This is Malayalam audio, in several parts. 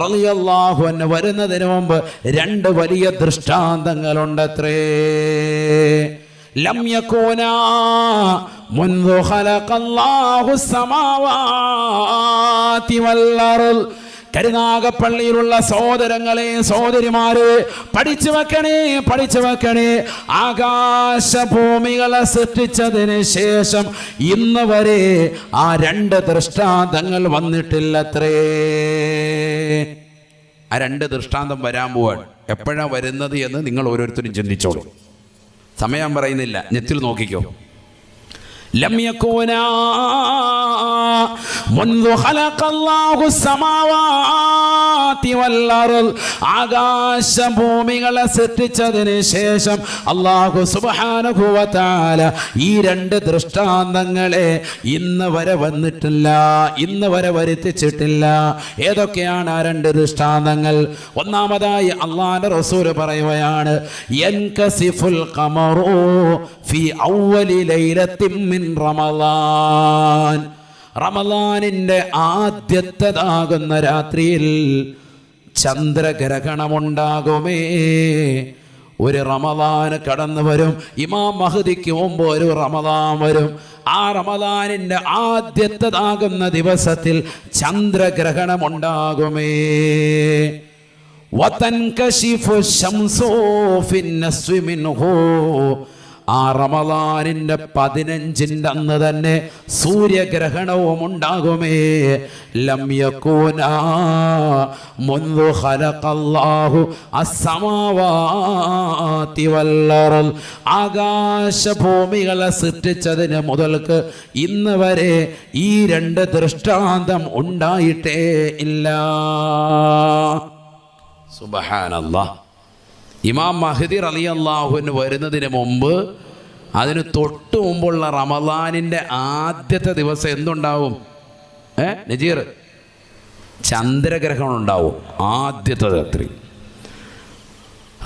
റളിയല്ലാഹു അൻഹു വരുന്നതിന് മുമ്പ് രണ്ട് വലിയ ദൃഷ്ടാന്തങ്ങളുണ്ടത്രേ. ലം യകൂനാ മുൻദു ഖലഖല്ലാഹു സ്സമാവാതി വൽ അർള്. കരുനാഗപ്പള്ളിയിലുള്ള സഹോദരങ്ങളെ സഹോദരിമാരെ, പഠിച്ചു വെക്കണേ. ആകാശഭൂമികളെ സൃഷ്ടിച്ചതിന് ശേഷം ഇന്ന് വരെ ആ രണ്ട് ദൃഷ്ടാന്തങ്ങൾ വന്നിട്ടില്ലത്രേ. ആ രണ്ട് ദൃഷ്ടാന്തം വരാൻ പോവാൻ എപ്പോഴാണ് വരുന്നത് എന്ന് നിങ്ങൾ ഓരോരുത്തരും ചിന്തിച്ചോളൂ. സമയം പറയുന്നില്ല, നെറ്റിൽ നോക്കിക്കോ. ലം യകൂനാ മുൻദു ഖലഖല്ലാഹു സ്സമാവാതി വൽ അർള്. ആകാശഭൂമികളെ സൃഷ്ടിച്ചതിന് ശേഷം അല്ലാഹു സുബ്ഹാനഹു വ തആല ഈ രണ്ട് ദൃഷ്ടാന്തങ്ങളെ ഇന്ന് വരെ വന്നിട്ടില്ല, ഇന്ന് വരെ വരുത്തിച്ചിട്ടില്ല. ഏതൊക്കെയാണ് ആ രണ്ട് ദൃഷ്ടാന്തങ്ങൾ? ഒന്നാമതായി അല്ലാഹുവിന്റെ റസൂൽ പറയുകയാണ്, യൻകസിഫുൽ ഖമറു ഫി അവ്വലി ലൈലത്തിൻ മിൻ റമളാൻ. റമളാനിന്റെ ആദ്യത്തേതാകുന്ന രാത്രിയിൽ ചന്ദ്രഗ്രഹണമുണ്ടാകുമേ. ഒരു റമളാൻ കടന്നു വരും, ഇമാം മഹ്ദിക്ക് മുമ്പ് ഒരു റമളാൻ വരും. ആ റമളാനിന്റെ ആദ്യത്തേതാകുന്ന ദിവസത്തിൽ ചന്ദ്രഗ്രഹണമുണ്ടാകുമേ. വതൻകശിഫു ശംസു ഫിന്നസ്വി മിൻഹു. ആ റമളാനിന്റെ 15-ന്റെ അന്ന് തന്നെ സൂര്യഗ്രഹണവും ഉണ്ടാകുമേ. ലം യകൂനാ മുൻദു ഖലഖല്ലാഹു അസ്സമാവാതി വൽ അർള്. ആകാശഭൂമികളെ സൃഷ്ടിച്ചതിന് മുതൽക്ക് ഇന്ന് വരെ ഈ രണ്ട് ദൃഷ്ടാന്തം ഉണ്ടായിട്ടേ ഇല്ല. സുബ്ഹാനല്ലാഹ്. ഇമാം മഹ്ദി റളിയല്ലാഹു അൻഹു വരുന്നതിന് മുമ്പ്, അതിന് തൊട്ട് മുമ്പുള്ള റമളാനിൻ്റെ ആദ്യത്തെ ദിവസം എന്തുണ്ടാവും? നജീർ, ചന്ദ്രഗ്രഹണം ഉണ്ടാവും ആദ്യത്തെ രാത്രി.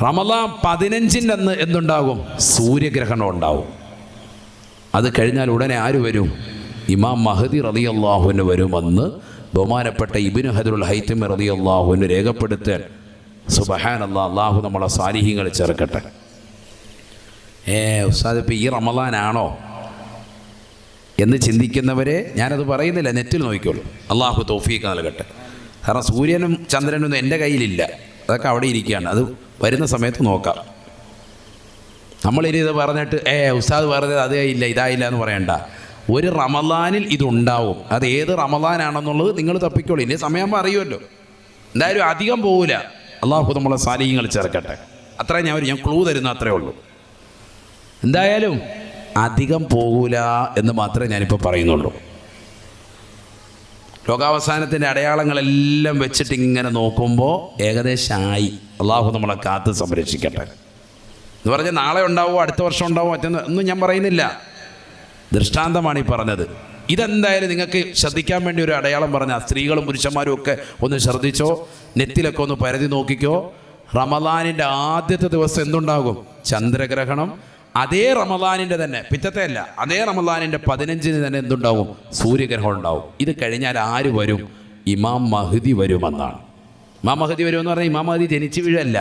റമളാൻ 15-ന്റെ അന്ന് എന്തുണ്ടാകും? സൂര്യഗ്രഹണം ഉണ്ടാവും. അത് കഴിഞ്ഞാൽ ഉടനെ ആര് വരും? ഇമാം മഹ്ദി റളിയല്ലാഹു അൻഹു വരുമെന്ന് ബഹുമാനപ്പെട്ട ഇബ്നു ഹജറുൽ ഹൈതമി റളിയല്ലാഹു അൻഹു രേഖപ്പെടുത്താൻ. സുബ്ഹാനല്ലാഹ്. അല്ലാഹു നമ്മളെ സാലിഹീങ്ങൾ ചേർക്കട്ടെ. ഉസ്താദ് ഇപ്പം ഈ റമളാനാണോ എന്ന് ചിന്തിക്കുന്നവരെ ഞാനത് പറയുന്നില്ല, നെറ്റിൽ നോക്കിക്കോളൂ. അല്ലാഹു തൗഫീഖ് നൽകട്ടെ. കാരണം സൂര്യനും ചന്ദ്രനൊന്നും എൻ്റെ കയ്യിലില്ല, അതൊക്കെ അവിടെ ഇരിക്കുകയാണ്. അത് വരുന്ന സമയത്ത് നോക്കാം. നമ്മളിനി ഇത് പറഞ്ഞിട്ട് ഉസ്താദ് പറഞ്ഞത് അതേ ഇല്ല ഇതായില്ല എന്ന് പറയണ്ട. ഒരു റമളാനിൽ ഇതുണ്ടാവും. അത് ഏത് റമളാനാണെന്നുള്ളത് നിങ്ങൾ തപ്പിക്കോളൂ. ഇനി സമയം അറിയുമല്ലോ. എന്തായാലും അധികം പോവില്ല. അള്ളാഹു നമ്മളെ സാലിഹ്യങ്ങൾ ചേർക്കട്ടെ. അത്രേ ഞാൻ ക്ലൂ തരുന്ന അത്രേ ഉള്ളൂ. എന്തായാലും അധികം പോകൂല എന്ന് മാത്രമേ ഞാനിപ്പോൾ പറയുന്നുള്ളൂ. ലോകാവസാനത്തിൻ്റെ അടയാളങ്ങളെല്ലാം വെച്ചിട്ട് ഇങ്ങനെ നോക്കുമ്പോൾ ഏകദേശമായി. അള്ളാഹു നമ്മളെ കാത്ത് സംരക്ഷിക്കട്ടെ. എന്ന് പറഞ്ഞാൽ നാളെ ഉണ്ടാവുമോ അടുത്ത വർഷം ഉണ്ടാവുമോ ഒന്നും ഞാൻ പറയുന്നില്ല. ദൃഷ്ടാന്തമാണ് ഈ പറഞ്ഞത്. ഇതെന്തായാലും നിങ്ങൾക്ക് ശ്രദ്ധിക്കാൻ വേണ്ടി ഒരു അടയാളം പറഞ്ഞ സ്ത്രീകളും പുരുഷന്മാരും ഒക്കെ ഒന്ന് ശ്രദ്ധിച്ചോ, നെറ്റിലൊക്കെ ഒന്ന് പരതി നോക്കിക്കോ. റമളാനിൻ്റെ ആദ്യത്തെ ദിവസം എന്തുണ്ടാകും? ചന്ദ്രഗ്രഹണം. അതേ റമളാനിൻ്റെ തന്നെ, പിറ്റത്തെ അല്ല, അതേ റമളാനിൻ്റെ 15-ന് തന്നെ എന്തുണ്ടാവും? സൂര്യഗ്രഹണം ഉണ്ടാവും. ഇത് കഴിഞ്ഞാൽ ആര് വരും? ഇമാം മഹ്ദി വരുമെന്നാണ്. ഇമാം മഹ്ദി വരുമെന്ന് പറഞ്ഞാൽ ഇമാം മഹ്ദി ജനിച്ചു വീഴല്ല.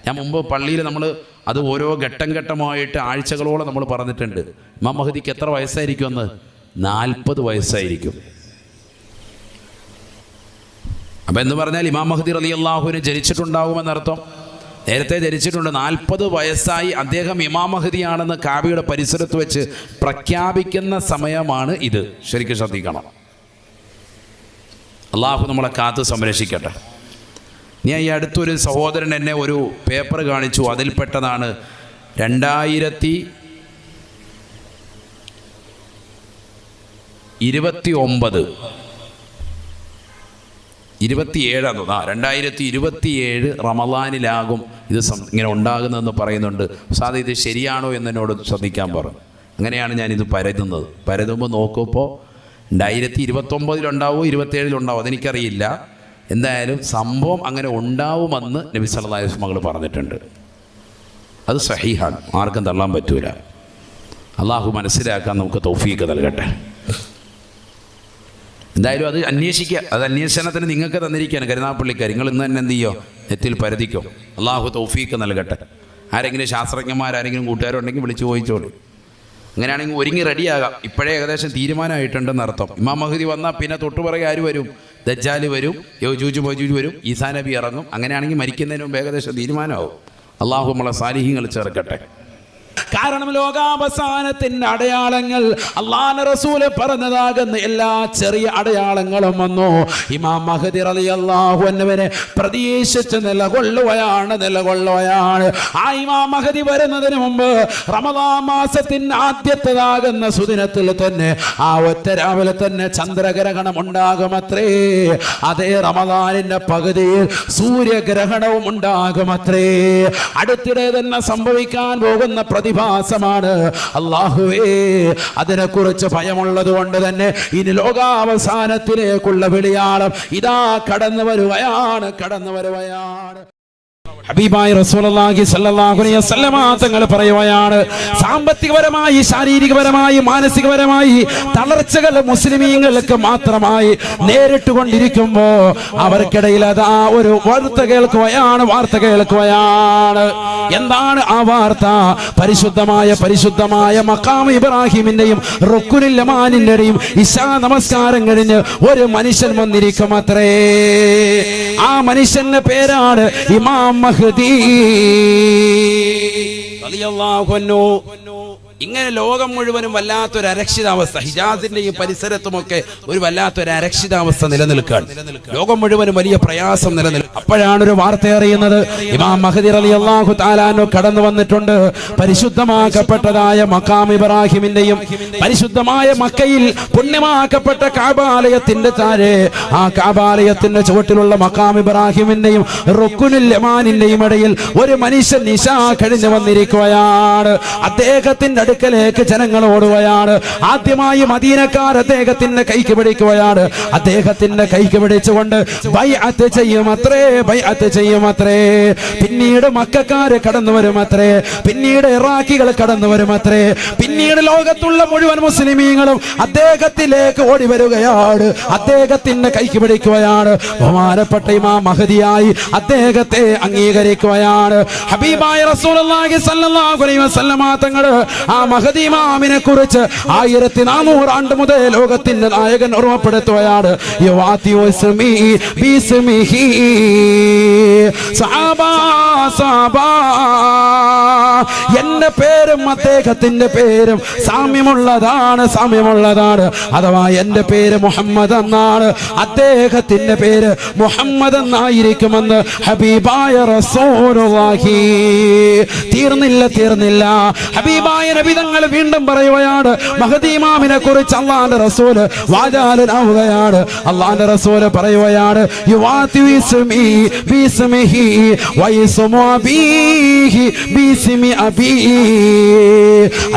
ഞാൻ മുമ്പ് പള്ളിയിൽ നമ്മൾ അത് ഓരോ ഘട്ടം ഘട്ടമായിട്ട് ആഴ്ചകളോളം നമ്മൾ പറഞ്ഞിട്ടുണ്ട്. ഇമാം മഹ്ദിക്ക് എത്ര വയസ്സായിരിക്കുമെന്ന്? 40 വയസ്സായിരിക്കും. അപ്പം എന്ന് പറഞ്ഞാൽ ഇമാം മഹ്ദി റളിയല്ലാഹുവിന് ജനിച്ചിട്ടുണ്ടാകുമെന്നർത്ഥം. നേരത്തെ ജനിച്ചിട്ടുണ്ട്. 40 വയസ്സായി അദ്ദേഹം ഇമാം മഹ്ദിയാണെന്ന് കാബയുടെ പരിസരത്ത് വെച്ച് പ്രഖ്യാപിക്കുന്ന സമയമാണ് ഇത്. ശരിക്കും ശ്രദ്ധിക്കണം. അള്ളാഹു നമ്മളെ കാത്ത് സംരക്ഷിക്കട്ടെ. ഞാൻ ഈ അടുത്തൊരു സഹോദരൻ എന്നെ ഒരു പേപ്പർ കാണിച്ചു. അതിൽപ്പെട്ടതാണ് 2027 റമളാനിലാകും ഇത് ഇങ്ങനെ ഉണ്ടാകുന്നതെന്ന് പറയുന്നുണ്ട്. ഉസ്താദ് ഇത് ശരിയാണോ എന്നോട് ശ്രദ്ധിക്കാൻ പറഞ്ഞു. അങ്ങനെയാണ് ഞാനിത് പരതുമ്പോൾ നോക്കുമ്പോൾ 2029 ഉണ്ടാവുമോ 27 ഉണ്ടാവും അതെനിക്കറിയില്ല. എന്തായാലും സംഭവം അങ്ങനെ ഉണ്ടാവുമെന്ന് നബി സല്ലല്ലാഹു അലൈഹി വസല്ലം പറഞ്ഞിട്ടുണ്ട്. അത് സഹീഹാണ്, ആർക്കും തള്ളാൻ പറ്റൂല. അള്ളാഹു മനസ്സിലാക്കാൻ നമുക്ക് തൗഫീഖ് നൽകട്ടെ. എന്തായാലും അത് അന്വേഷിക്കുക. അത് അന്വേഷണത്തിന് നിങ്ങൾക്ക് തന്നിരിക്കുകയാണ് കരുനാഗപ്പള്ളിക്കാർ. നിങ്ങൾ ഇന്ന് തന്നെ എന്ത് ചെയ്യോ? നെറ്റിൽ പരതിക്കോ. അള്ളാഹു തൗഫീക്ക് നൽകട്ടെ. ആരെങ്കിലും ശാസ്ത്രജ്ഞന്മാരാരെങ്കിലും കൂട്ടുകാരുണ്ടെങ്കിൽ വിളിച്ചു ചോദിച്ചോളൂ. അങ്ങനെയാണെങ്കിൽ ഒരുങ്ങി റെഡിയാകാം. ഇപ്പോഴേ ഏകദേശം തീരുമാനമായിട്ടുണ്ടെന്ന് അർത്ഥം. ഇമാം മഹ്ദി വന്നാൽ പിന്നെ തൊട്ടുപുറകെ ആര് വരും? ദജ്ജാല് വരും, യജൂജ് മജൂജ് വരും, ഈസാ നബി ഇറങ്ങും. അങ്ങനെയാണെങ്കിൽ മരിക്കുന്നതിന് മുമ്പ് ഏകദേശം തീരുമാനമാവും. അള്ളാഹു നമ്മളെ സാലിഹീങ്ങൾ ചേർക്കട്ടെ. കാരണം ലോകാവസാനത്തിന്റെ അടയാളങ്ങൾ അല്ലാഹുവിന്റെ റസൂൽ പറഞ്ഞതാകുന്ന എല്ലാ ചെറിയ അടയാളങ്ങളും വന്നു. ഇമാം മഹ്ദി റളിയല്ലാഹു അൻഹുവിനെ പ്രതീക്ഷിച്ച് നിലകൊള്ളുകയാണ്. ആ ഇമാം മഹ്ദി വരുന്നതിന് മുമ്പ് റമദാൻ മാസത്തിന്റെ ആദ്യത്തേതാകുന്ന സുദിനത്തിൽ തന്നെ ആ ഒറ്റ രാവിലെ തന്നെ ചന്ദ്രഗ്രഹണം ഉണ്ടാകുമത്രേ. അതേ റമദാനിന്റെ പകുതിയിൽ സൂര്യഗ്രഹണവും ഉണ്ടാകുമത്രേ. അടുത്തിടെ തന്നെ സംഭവിക്കാൻ പോകുന്ന പ്രതിഭാസമാണ്. അല്ലാഹുവേ, അതിനെക്കുറിച്ച് ഭയമുള്ളത് കൊണ്ട് തന്നെ ഇനി ലോകാവസാനത്തിലേക്കുള്ള വെളിയാളം ഇതാ കടന്നു വരുകയാണ്. ഹബീബായ റസൂലുള്ളാഹി സ്വല്ലല്ലാഹു അലൈഹി വസല്ലമ തങ്ങൾ പറയുകയാണ്, സാമ്പത്തികപരമായി, ശാരീരികപരമായി, മാനസികപരമായി തളർച്ചകൾ മുസ്ലിമീങ്ങൾക്ക് മാത്രമായി നേരിട്ടുകൊണ്ടിരിക്കുമ്പോൾ അവർക്കിടയിൽ അതാ ഒരു വാർത്ത കേൾക്കുകയാണ്. എന്താണ് ആ വാർത്ത? പരിശുദ്ധമായ മഖാം ഇബ്രാഹിമിന്റെയും റുക്നുൽ യമാനിന്റെയും ഇശാ നമസ്കാരം കഴിഞ്ഞ് ഒരു മനുഷ്യൻ വന്നിരിക്കും അത്രേ. ആ മനുഷ്യന്റെ പേരാണ് ഇമാം മഹ്ദി റളിയല്ലാഹു അൻഹു. ഇങ്ങനെ ലോകം മുഴുവനും വല്ലാത്തൊരു അരക്ഷിതാവസ്ഥ, ഹിജാസിന്റെ ഈ പരിസരത്തുമൊക്കെ ഒരു വല്ലാത്തൊരു അരക്ഷിതാവസ്ഥ നിലനിൽക്കുകയാണ്. ലോകം മുഴുവനും വലിയ പ്രയാസം നിലനിൽക്കും. അപ്പോഴാണ് ഒരു വാർത്ത അറിയുന്നത്, ഇമാം മഹ്ദി റളിയല്ലാഹു തആല അൻഹു കടന്നു വന്നിട്ടുണ്ട്. പരിശുദ്ധമാക്കപ്പെട്ടതായ മഖാം ഇബ്രാഹിമിന്റെയും പരിശുദ്ധമായ മക്കയിൽ പുണ്യമാക്കപ്പെട്ട കഅബാലയത്തിന്റെ താഴെ, ആ കഅബാലയത്തിന്റെ ചുവട്ടിലുള്ള മഖാം ഇബ്രാഹിമിന്റെയും റുക്നുൽ യമാനിന്റെയും ഇടയിൽ ഒരു മനുഷ്യൻ നിശാ കഴിഞ്ഞു വന്നിരിക്കുകയാണ്. അദ്ദേഹത്തിന്റെ അടുക്കലേക്ക് ജനങ്ങൾ ഓടുകയാണ്. ആദ്യമായി മദീനക്കാർ അദ്ദേഹത്തിന്റെ കൈക്ക് പിടിക്കുകയാണ്. അദ്ദേഹത്തിന്റെ കൈക്ക് പിടിച്ചുകൊണ്ട് ബൈഅത്ത് ചെയ്യുമത്രേ. പിന്നീട് മക്കക്കാര് കടന്നു വരുമത്രേ. പിന്നീട് ഇറാഖികൾ കടന്നു വരുമത്രേ. പിന്നീട് ലോകത്തുള്ള മുഴുവൻ മുസ്ലിമീങ്ങളും അദ്ദേഹത്തിലേക്ക് ഓടി വരികയാണ്. അദ്ദേഹത്തിന്റെ കൈക്ക് പിടിക്കുകയാണ്. ബഹുമാനപ്പെട്ട ഇമാം മഹ്ദിയായി അദ്ദേഹത്തെ അംഗീകരിക്കുകയാണ്. ഹബീബായ റസൂലുള്ളാഹി സ്വല്ലല്ലാഹു അലൈഹി വസല്ലമ തങ്ങൾ ആ മഹദി ഇമാമിനെ കുറിച്ച് 1400 ആണ്ട് മുതൽ ലോകത്തിന്റെ നായകൻ ഓർമ്മപ്പെടുത്തുകയാണ്. എന്റെ പേരും അദ്ദേഹത്തിന്റെ പേരും സാമ്യമുള്ളതാണ്. അഥവാ എന്റെ പേര് മുഹമ്മദ് എന്നാണ്, അദ്ദേഹത്തിന്റെ പേര് മുഹമ്മദ് എന്നായിരിക്കുമെന്ന് ഹബീബായ റസൂലുള്ളാഹി. തീർന്നില്ല. ഹബീബായ നബി തങ്ങൾ വീണ്ടും പറയുകയാണ്, മഹദി ഇമാമിനെ കുറിച്ച് അല്ലാഹുവിന്റെ റസൂൽ വാചാലനാവുകയാണ്. അല്ലാഹുവിന്റെ റസൂൽ പറയുകയാണ്,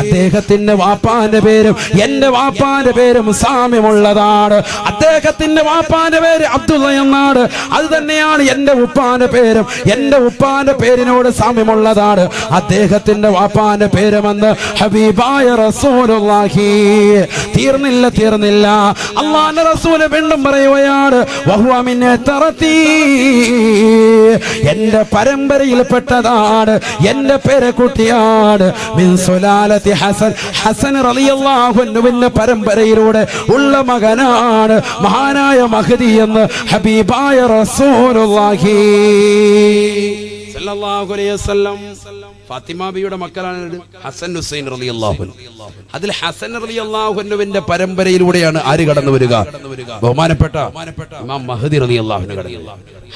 അദ്ദേഹത്തിന്റെ വാപ്പാന്റെ പേരും എന്റെ വാപ്പാന്റെ പേരും സാമ്യമുള്ളതാണ്. അദ്ദേഹത്തിന്റെ വാപ്പാന്റെ പേര് അബ്ദുള്ള എന്നാണ്. അത് തന്നെയാണ് എന്റെ ഉപ്പാന്റെ പേരും. എന്റെ ഉപ്പാന്റെ പേരിനോട് സാമ്യമുള്ളതാണ് അദ്ദേഹത്തിന്റെ വാപ്പാന്റെ പേരുമെന്ന് ഹബീബായ റസൂലുള്ളാഹി. തീർന്നില്ല. അല്ലാഹുവിന്റെ റസൂൽ വീണ്ടും പറയുകയാണ്, വഹുവ മിൻ തറത്തി, എന്റെ പരമ്പരയിൽപ്പെട്ടതാണ്, എന്റെ പേരക്കുട്ടിയാണ്. മിൻ സുലാലത്തി ഹസൻ റളിയല്ലാഹു അൻഹുവിന്റെ പരമ്പരയിലൂടെ ഉള്ള മകനാണ് മഹാനായ മഹ്ദി എന്ന് ഹബീബായ റസൂലുള്ളാഹി സല്ലല്ലാഹു അലൈഹി വസല്ലം. ഫാത്തിമ ബിയുടെ മക്കളാണ് ഹസൻ ഹുസൈൻ റളിയല്ലാഹു അൻഹു. അതിൽ ഹസൻ റളിയല്ലാഹു അൻഹുവിന്റെ പരമ്പരയിലൂടെയാണ് ആര് കടന്നു വരിക? ബഹുമാനപ്പെട്ട ഇമാം മഹ്ദി റളിയല്ലാഹു അൻഹു കടന്നു.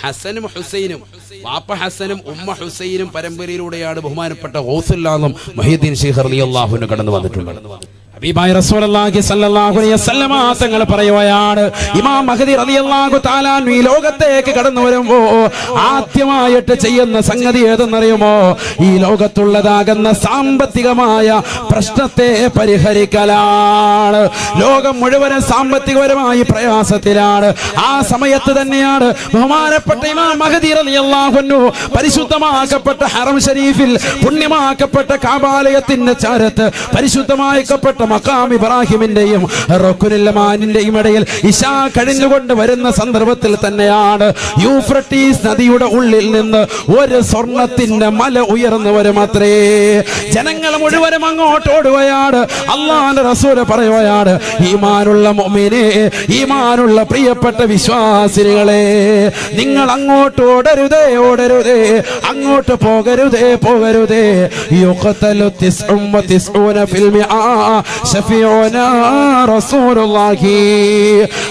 ഹസനും ഹുസൈനും, വാപ്പ ഹസനും ഉമ്മ ഹുസൈനും പരമ്പരയിലൂടെയാണ് ബഹുമാനപ്പെട്ട ഗൗസുൽ ആലം മുഹ്യിദ്ദീൻ ശൈഖ് റളിയല്ലാഹു അൻഹു കടന്നു വന്നിട്ടുള്ളത്. ഹബീബായ റസൂലുള്ളാഹി സ്വല്ലല്ലാഹു അലൈഹി വസല്ലമ തങ്ങൾ പറയുകയാണ്, ഇമാം മഹ്ദി റളിയല്ലാഹു തആല അൻഹു ഈ ലോകത്തേക്ക് കടന്നു വരുമ്പോൾ ആദ്യമായിട്ട് ചെയ്യുന്ന സംഗതി ഏതെന്നറിയുമോ? ഈ ലോകത്തുള്ളതാകുന്ന സാമ്പത്തികമായ പ്രശ്നത്തെ പരിഹരിക്കലാണ്. ലോകം മുഴുവനും സാമ്പത്തികപരമായി പ്രയാസത്തിലാണ്. ആ സമയത്ത് തന്നെയാണ് ബഹുമാനപ്പെട്ട ഇമാം മഹ്ദി റളിയല്ലാഹു അൻഹു പരിശുദ്ധമാക്കപ്പെട്ട ഹറം ഷരീഫിൽ, പുണ്യമാക്കപ്പെട്ട കഅബാലയത്തിന്റെ ചാരത്ത് പരിശുദ്ധമാക്കപ്പെട്ട മഖാം ഇബ്രാഹിമിന്റെയും റുക്നുൽ യമാനിന്റെയും ഇടയിൽ ഇശാ കഴിഞ്ഞുകൊണ്ട് വരുന്ന സന്ദർഭത്തിൽ തന്നെയാണ് യൂഫ്രട്ടീസ് നദിയുടെ ഉള്ളിൽ നിന്ന് ഒരു സ്വർണത്തിന്റെ മല ഉയർന്നു വരും. അത്രേ ജനങ്ങൾ മുഴുവനും അങ്ങോട്ട് ഓടുകയാണ്. അല്ലാഹുവിന്റെ റസൂൽ പറയുകയാണ്, ഈമാനുള്ള മുഅ്മിനേ, ഈമാനുള്ള പ്രിയപ്പെട്ട വിശ്വാസികളെ, നിങ്ങൾ അങ്ങോട്ട് ഓടരുതേ, ഓടരുതേ, അങ്ങോട്ട് പോകരുതേ, പോകരുതേ. യുഖ്തലു 99 ഫിൽ മിആ ശഫീഉനാ റസൂലുള്ളാഹി.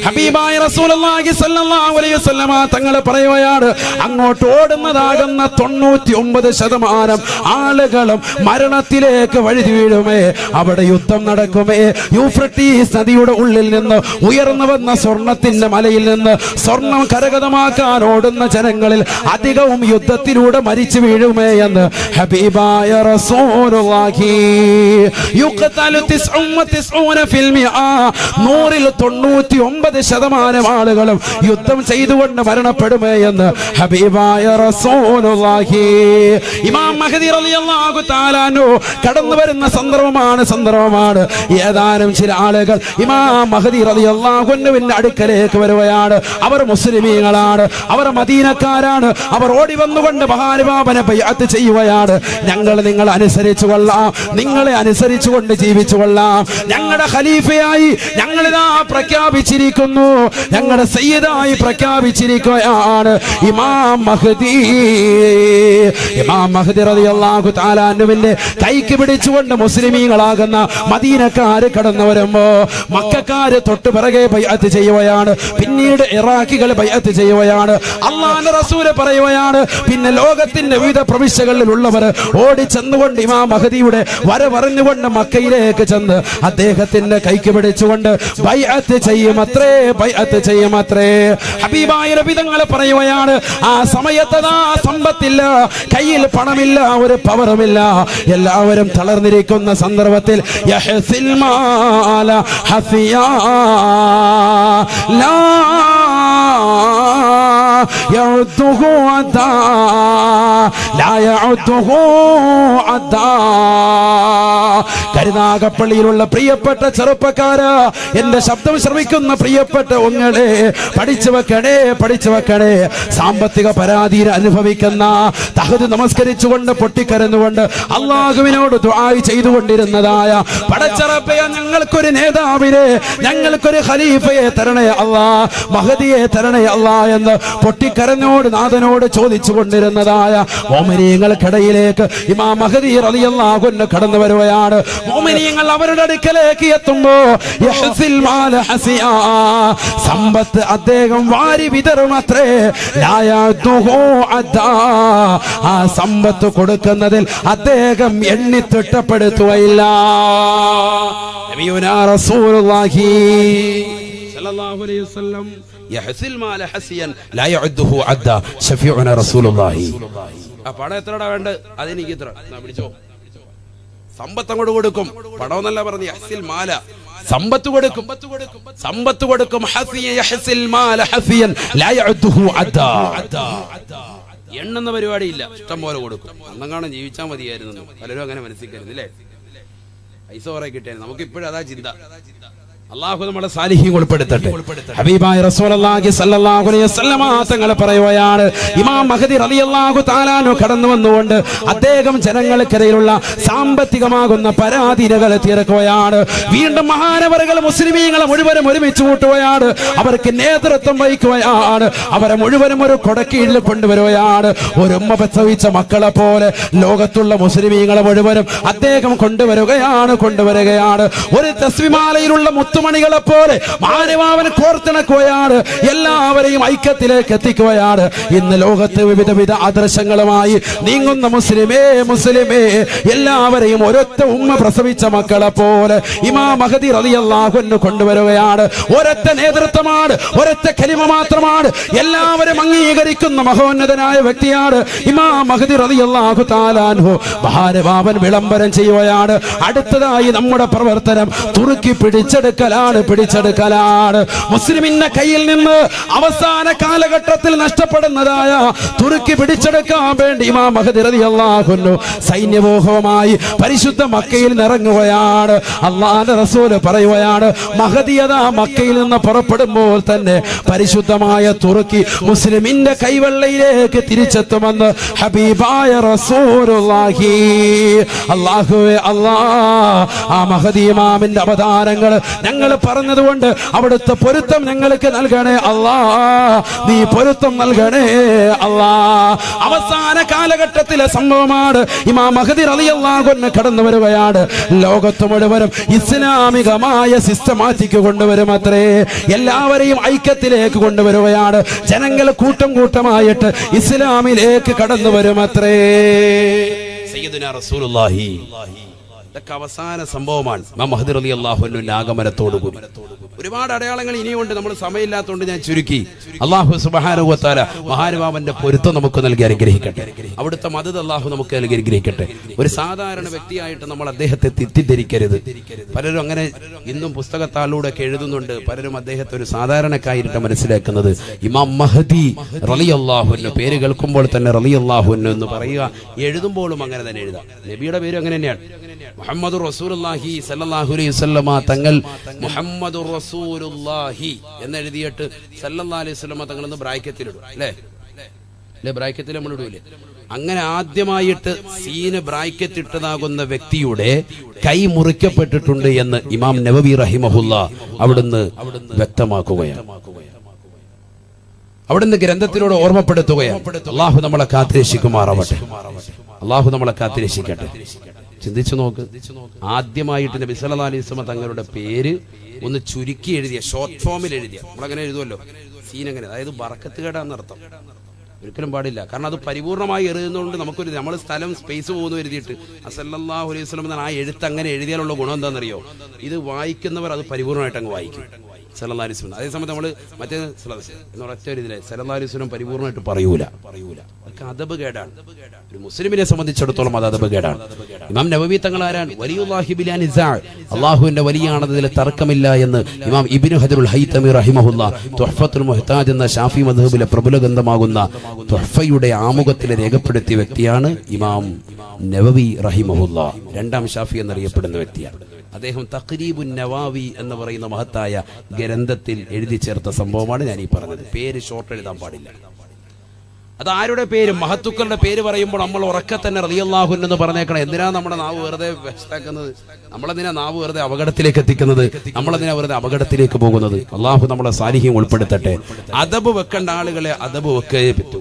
ഹബീബായ റസൂലുള്ളാഹി സ്വല്ലല്ലാഹു അലൈഹി വസല്ലമ തങ്ങൾ പറയുകയാണ്, അങ്ങോട്ട് ഓടുന്നതാകുന്ന 99% ആളുകളും മരണത്തിലേക്ക് വഴുതി വീഴുമേ. അവിടെ യുദ്ധം നടക്കുമേ. യൂഫ്രട്ടീസ് നദിയുടെ ഉള്ളിൽ നിന്ന് ഉയർന്നു വന്ന സ്വർണത്തിന്റെ മലയിൽ നിന്ന് സ്വർണം കരഗതമാക്കാൻ ഓടുന്ന ജനങ്ങളിൽ അധികവും യുദ്ധത്തിലൂടെ മരിച്ചു വീഴുമേ എന്ന് ഹബീബായ റസൂലുള്ളാഹി. യുഖ്തലു 99 ഫിൽ മിആ, 99% ആളുകളും യുദ്ധം ചെയ്തുകൊണ്ട് മരണപ്പെടുമേ എന്ന് ഹബീബായ റസൂലുള്ളാഹി. ഇമാം മഹ്ദി റളിയല്ലാഹു തആല അൻഹു കടന്നു വരുന്ന സന്ദർഭമാണ്. ഏതാനും ചില ആളുകൾ ഇമാം മഹ്ദി റളിയല്ലാഹു അൻഹുവിന്റെ അടുക്കലേക്ക് വരുകയാണ്. അവർ മുസ്ലിമീങ്ങളാണ്, അവർ മദീനക്കാരാണ്. അവർ ഓടി വന്നുകൊണ്ട് മഹാനുഭാവനെ ബൈഅത്ത് ചെയ്യുകയാണ്. ഞങ്ങൾ നിങ്ങളെ അനുസരിച്ചു കൊള്ളാം, നിങ്ങളെ അനുസരിച്ചുകൊണ്ട് ജീവിച്ചു കൊള്ളാം. ഞങ്ങളുടെ ഖലീഫയായി ഞങ്ങളിതാ പ്രഖ്യാപിച്ചിരിക്കുന്നു, ഞങ്ങളുടെ സയ്യിദായി പ്രഖ്യാപിച്ചിരിക്കുകയാണ് ഇമാം മഹ്ദി. ഇമാം മഹ്ദി റളിയല്ലാഹു തആല അൻഹുവിന്റെ കൈക്ക് പിടിച്ചുകൊണ്ട് മുസ്ലിമീങ്ങളാകുന്ന മദീനക്കാര് കടന്നു വരുമ്പോ മക്കക്കാര് തൊട്ട് പിറകെ ബൈഅത്ത് ചെയ്യുകയാണ്. പിന്നീട് ഇറാഖികൾ ബൈഅത്ത് ചെയ്യുകയാണ്. അല്ലാഹുവിന്റെ റസൂൽ പറയുകയാണ്, പിന്നെ ലോകത്തിന്റെ വിവിധ പ്രവിശ്യകളിലുള്ളവർ ഓടി ചെന്നുകൊണ്ട് ഇമാം മഹ്ദിയുടെ വരവറിഞ്ഞുകൊണ്ട് മക്കയിലേക്ക് ചെന്ന് അദ്ദേഹത്തിന്റെ കൈക്ക് പിടിച്ചുകൊണ്ട് ബൈഅത്ത് ചെയ്യുമത്രേ, ബൈഅത്ത് ചെയ്യുമത്രേ. ഹബീബായ നബി തങ്ങൾ പറയുകയാണ്, ആ സമയത്തതാ സമ്പത്തില്ല, കയ്യിൽ പണമില്ല, ഒരു പവറുമില്ല, എല്ലാവരും തളർന്നിരിക്കുന്ന സന്ദർഭത്തിൽ യഹ്സിൽ മാല ഹഫിയാ ലാ യഉദ്ദുഹു അദാ ലാ യഉദ്ദുഹു അദാ. കരുനാഗപ്പള്ളിയിലുള്ള പ്രിയപ്പെട്ട ചെറുപ്പക്കാരാ, എന്റെ ശബ്ദം ശ്രവിക്കുന്ന പ്രിയപ്പെട്ട ഒങ്ങളെ, പഠിച്ചു വെക്കണേ, പഠിച്ചു വെക്കണേ. സാമ്പത്തിക പരാധീന അനുഭവിക്കുന്ന, തഹജ്ജുദ് നമസ്കരിച്ചുകൊണ്ട് പൊട്ടിക്കരന്നുകൊണ്ട് അല്ലാഹുവിനോട് ദുആ ചെയ്തുകൊണ്ടിരുന്നതായ പടച്ചറബ്ബേ, ഞങ്ങൾക്കൊരു നേതാവിനെ, ഞങ്ങൾക്കൊരു ഖലീഫയെ തരണേ അല്ലാ, മഹദിയെ തരണേ അല്ലാ എന്ന് പൊട്ടിക്കരഞ്ഞോട് നാഥനോട് ചോദിച്ചു കൊണ്ടിരുന്നതായ മോമിനീങ്ങൾക്കിടയിലേക്ക് ഇമാം മഹദി റളിയല്ലാഹു അൻഹു കടന്നു വരുകയാണ്. മോമിനീങ്ങൾ അവരുടെ അടുക്കലേക്ക് എത്തുമ്പോ യഹ്സിൽ മാല ഹസിയാ, സമ്പത്ത് അദ്ദേഹം വാരി വിതറുമത്രേ. ലാ യഅ്ദുഹു അദാ, ആ സമ്പത്ത് കൊടുക്കുന്നതിൽ അദ്ദേഹം എണ്ണി തിട്ടപ്പെടുത്തുകയില്ല. നബിയുനാ റസൂലുള്ളാഹി സ്വല്ലല്ലാഹു അലൈഹി വസല്ലം യഹ്സിൽ മാല ഹസിയൻ ലാ യഅദ്ദുഹു അദ്ദാ ശഫീഉനാ റസൂലുള്ളാഹി. ആ പണം എത്രടാ വേണ്ട, അതെനിക്ക് ഇത്ര പിടിച്ചോ. സമ്പത്ത് അങ്ങോട്ട് കൊടുക്കും, പണം എന്നല്ല പറഞ്ഞു, യഹ്സിൽ മാല, സമ്പത്ത് കൊടുക്കും, സമ്പത്ത് കൊടുക്കും. ഹസിയ യഹ്സിൽ മാല ഹസിയൻ ലാ യഅദ്ദുഹു അദ്ദാ. എണ്ണുന്ന പരിപാടിയില്ല, ഇഷ്ടം പോലെ കൊടുക്കും. അന്നങ്ങാണ് ജീവിച്ചാൽ മതിയായിരുന്നു. പലരും അങ്ങനെ മനസ്സിലായിരുന്നില്ലേ, പൈസ കുറെ കിട്ടിയായിരുന്നു. നമുക്ക് ഇപ്പോഴും അതാ ചിന്ത. അല്ലാഹു നമ്മളെ സാലിഹീൻ ഉൾപ്പെടുത്തട്ടെ. ഹബീബായ റസൂലുള്ളാഹി സ്വല്ലല്ലാഹു അലൈഹി വസല്ലമ തങ്ങൾ പറയുകയാണ്, ഇമാം മഹ്ദി റളിയല്ലാഹു തആല അൻഹു കടന്നു വന്നുകൊണ്ട് അദ്ദേഹം ജനങ്ങൾക്കിടയിലുള്ള സാമ്പത്തികമാകുന്ന പരാധീനതകൾ തീർക്കുകയാണ്. വീണ്ടും മഹാനവറുകൾ മുസ്ലിമീങ്ങളെ മുഴുവനും ഒരുമിച്ച് കൂട്ടുകയാണ്. അവർക്ക് നേതൃത്വം വഹിക്കുകയാണ്. അവരെ മുഴുവനും ഒരു കൊടക്കീഴിൽ കൊണ്ടുവരികയാണ്. ഒരു ഉമ്മ പ്രസവിച്ച മക്കളെ പോലെ ലോകത്തുള്ള മുസ്ലിമീങ്ങളെ മുഴുവനും അദ്ദേഹം കൊണ്ടുവരികയാണ്. ഒരു തസ്ബീമാലയിലുള്ള മുത്തുമണികളെ പോലെ മാനവാവൻ കോർത്തിണക്കുകയാണ്. എല്ലാവരെയും ഐക്യത്തിലേക്ക് എത്തിക്കുകയാണ്. ഇന്ന് ലോകത്ത് വിവിധ ആദർശങ്ങളുമായി നീങ്ങുന്ന മുസ്ലിമേ, എല്ലാവരെയും ഒരൊറ്റ ഉമ്മ പ്രസവിച്ച മക്കളെ പോലെ ഇമാം മഹ്ദി റളിയല്ലാഹു അൻഹു കൊണ്ടുവരികയാണ്. ഒരൊറ്റ നേതൃത്വമാണ്, ഒരൊറ്റ കലിമ മാത്രമാണ്, എല്ലാവരും അംഗീകരിക്കുന്ന മഹോന്നതനായ വ്യക്തിയാണ് ഇമാം മഹ്ദി റളിയല്ലാഹു തആല അൻഹു. മഹാനവാവൻ വിളംബരം ചെയ്യുകയാണ്, അടുത്തതായി നമ്മുടെ പ്രവർത്തനം തുറുക്കി പിടിച്ചെടുക്കാൻ പിടിച്ചെടുക്കലാണ്. മുസ്ലിമിന്റെ കയ്യിൽ നിന്ന് അവസാന കാലഘട്ടത്തിൽ നഷ്ടപ്പെടുന്നതായ തുർക്കി പിടിച്ചെടുക്കാൻ വേണ്ടി ഇമാം മഹ്ദി റളിയല്ലാഹു അൻഹു സൈന്യവ്യൂഹവുമായി പരിശുദ്ധ മക്കയിൽ ഇറങ്ങുകയാണ്. അല്ലാഹുവിന്റെ റസൂൽ പറയുകയാണ്, മഹദിയതാ മക്കയിൽ നിന്ന് പുറപ്പെടുമ്പോൾ തന്നെ പരിശുദ്ധമായ തുർക്കി മുസ്ലിമിന്റെ കൈവെള്ളയിലേക്ക് തിരിച്ചെത്തുമെന്ന് ഹബീബായ റസൂലുള്ളാഹി. അല്ലാഹുവേ അല്ലാഹ്, ആ മഹദി ഇമാമിന്റെ അവതാരങ്ങൾ ഞങ്ങൾ പറഞ്ഞതുകൊണ്ട് അവിടുത്തെ പൊരുത്തം ഞങ്ങൾക്ക് നൽകണേ അല്ലാഹ്, നീ പൊരുത്തം നൽകണേ അല്ലാഹ്. അവസാന കാലഘട്ടത്തിലെ സംഭവമാണ്. ഇമാം മഹ്ദി റളിയല്ലാഹു അൻഹു കടന്നു വരികയാണ്. ലോകത്ത് മുഴുവനും ഇസ്ലാമികമായ സിസ്റ്റമാറ്റിക് കൊണ്ടുവരും അത്രേ. എല്ലാവരെയും ഐക്യത്തിലേക്ക് കൊണ്ടുവരികയാണ്. ജനങ്ങൾ കൂട്ടം കൂട്ടമായിട്ട് ഇസ്ലാമിലേക്ക് കടന്നു വരും അത്രേ. സയ്യിദുനാ റസൂലുള്ളാഹി. ഇതൊക്കെ അവസാന സംഭവമാണ്. ഇമാം മഹ്ദി റളിയല്ലാഹു അൻഹുവിന്റെ ആഗമനത്തോടുകൂടി ഒരുപാട് അടയാളങ്ങൾ ഇനിയുണ്ട്. നമ്മൾ സമയമില്ലാത്തതുകൊണ്ട് ഞാൻ ചുരുക്കി. അല്ലാഹു സുബ്ഹാനഹു വ തആല മഹാനുഭാവന്റെ പൊരുത്തം നമുക്ക് നൽകി അനുഗ്രഹിക്കട്ടെ. അവിടുത്തെ മദദ് അല്ലാഹു നമുക്ക് നൽകി അനുഗ്രഹിക്കട്ടെ. ഒരു സാധാരണ വ്യക്തിയായിട്ട് നമ്മൾ അദ്ദേഹത്തെ തെറ്റിദ്ധരിക്കരുത്. പലരും അങ്ങനെ ഇന്നും പുസ്തകത്താളിലൂടെ ഒക്കെ എഴുതുന്നുണ്ട്. പലരും അദ്ദേഹത്തെ ഒരു സാധാരണക്കായിട്ട് മനസ്സിലാക്കുന്നത്. ഇമാം മഹ്ദി റളിയല്ലാഹു അൻഹു പേര് കേൾക്കുമ്പോൾ തന്നെ റളിയല്ലാഹു അൻഹു എന്ന് പറയുക, എഴുതുമ്പോഴും അങ്ങനെ തന്നെ എഴുതാം. നബിയുടെ പേര് അങ്ങനെ തന്നെയാണ്. മുഹമ്മദുർ റസൂലുള്ളാഹി സല്ലല്ലാഹു അലൈഹി വസല്ലമ തങ്ങൾ മുഹമ്മദുർ റസൂലുള്ളാഹി എന്ന് എഴുതിയിട്ട് സല്ലല്ലാഹു അലൈഹി വസല്ലമ തങ്ങൾ എന്ന് ബ്രാക്കറ്റിലിടും. അല്ലേ? ബ്രാക്കറ്റിൽ നമ്മൾ ഇടൂലേ? അങ്ങനെ ആദ്യമായിട്ട് സീന് ബ്രാക്കറ്റ് ഇട്ടതാകുന്ന വ്യക്തിയുടെ കൈ മുറിക്കപ്പെട്ടിട്ടുണ്ട് എന്ന് ഇമാം നവവി റഹിമഹുല്ലാ അവിടുന്ന് വ്യക്തമാക്കുകയാണ്. അവിടുന്ന് ഗ്രന്ഥത്തിലൂടെ ഓർമ്മപ്പെടുത്തുകയാണ്. അല്ലാഹു നമ്മളെ കാത്തിരക്ഷിക്കുമാറാവട്ടെ. അല്ലാഹു നമ്മളെ കാത്തിരക്ഷിക്കട്ടെ. ചിന്തിച്ചു നോക്ക്, ആദ്യമായിട്ട് നബി സല്ലല്ലാഹു അലൈഹി വസല്ലം തങ്ങളുടെ പേര് ഒന്ന് ചുരുക്കി എഴുതിയ, ഷോർട്ട് ഫോമിൽ എഴുതിയ, നമ്മളങ്ങനെ എഴുതുമല്ലോ സീൻ, അങ്ങനെ, അതായത് ബറക്കത്ത് കേടാന്നർത്ഥം. ഒരിക്കലും പാടില്ല. കാരണം അത് പരിപൂർണമായി എഴുതുന്നതുകൊണ്ട് നമുക്കൊരു നമ്മൾ സ്ഥലം സ്പേസ് പോകുന്നു എഴുതിയിട്ട് സല്ലല്ലാഹു അലൈഹി വസല്ലം എന്ന ആ എഴുത്ത് അങ്ങനെ എഴുതിയാലുള്ള ഗുണം എന്താണെന്നറിയോ? ഇത് വായിക്കുന്നവർ അത് പരിപൂർണമായിട്ട് അങ്ങ് വായിക്കും. സല്ലല്ലാഹു അലൈഹി വസല്ലം. അതേസമയത്ത് നമ്മൾ മറ്റേ ഒറ്റ ഇതിലെ സല്ലല്ലാഹു അലൈഹി വസല്ലം പരിപൂർണമായിട്ട് പറയൂല. അതൊക്കെ അദബ് കേടാണ്. ഒരു മുസ്ലിമിനെ സംബന്ധിച്ചിടത്തോളം അത് അദബ് കേടാണ്. ഇമാം നവവി തങ്ങൾ ആരാണ്? വലിയുല്ലാഹി ബിലാ നിസാ, അല്ലാഹുവിന്റെ വലിയാണതിൽ തർക്കമില്ല എന്ന് ഇമാം ഇബ്നു ഹജറുൽ ഹൈതമി റഹിമഹുല്ലാ തുഹ്ഫത്തുൽ മുഹ്താജ് എന്ന ഷാഫി മദ്ഹബിലെ പ്രബല ഗ്രന്ഥമാകുന്ന തുഹ്ഫയുടെ ആമുഖത്തിൽ രേഖപ്പെടുത്തിയ വ്യക്തിയാണ് ഇമാം നവവി റഹിമഹുല്ലാ. രണ്ടാം ഷാഫി എന്നറിയപ്പെടുന്ന വ്യക്തിയാണ് അദ്ദേഹം. തഖ്രീബുൻ നവാവി എന്ന് പറയുന്ന മഹത്തായ ഗ്രന്ഥത്തിൽ എഴുതി ചേർത്ത സംഭവമാണ് ഞാൻ ഈ പറഞ്ഞത്. പേര് ഷോർട്ട് എഴുതാൻ പാടില്ല. അത് ആരുടെ പേര്? മഹത്തുക്കളുടെ പേര് പറയുമ്പോൾ നമ്മൾ ഉറക്കെ തന്നെ റളിയല്ലാഹു അൻഹു എന്ന് പറഞ്ഞേക്കണം. എന്തിനാ നമ്മുടെ നാവ് വെറുതെ വ്യസ്താക്കുന്നത്? നമ്മളെന്തിനാ നാവ് വെറുതെ അപകടത്തിലേക്ക് എത്തിക്കുന്നത്? നമ്മളെന്തിനാ വെറുതെ അപകടത്തിലേക്ക് പോകുന്നത്? അള്ളാഹു നമ്മളെ സാലിഹ്യം ഉൾപ്പെടുത്തട്ടെ. അദബ് വെക്കേണ്ട ആളുകളെ അദബ് വെക്കേ പറ്റൂ,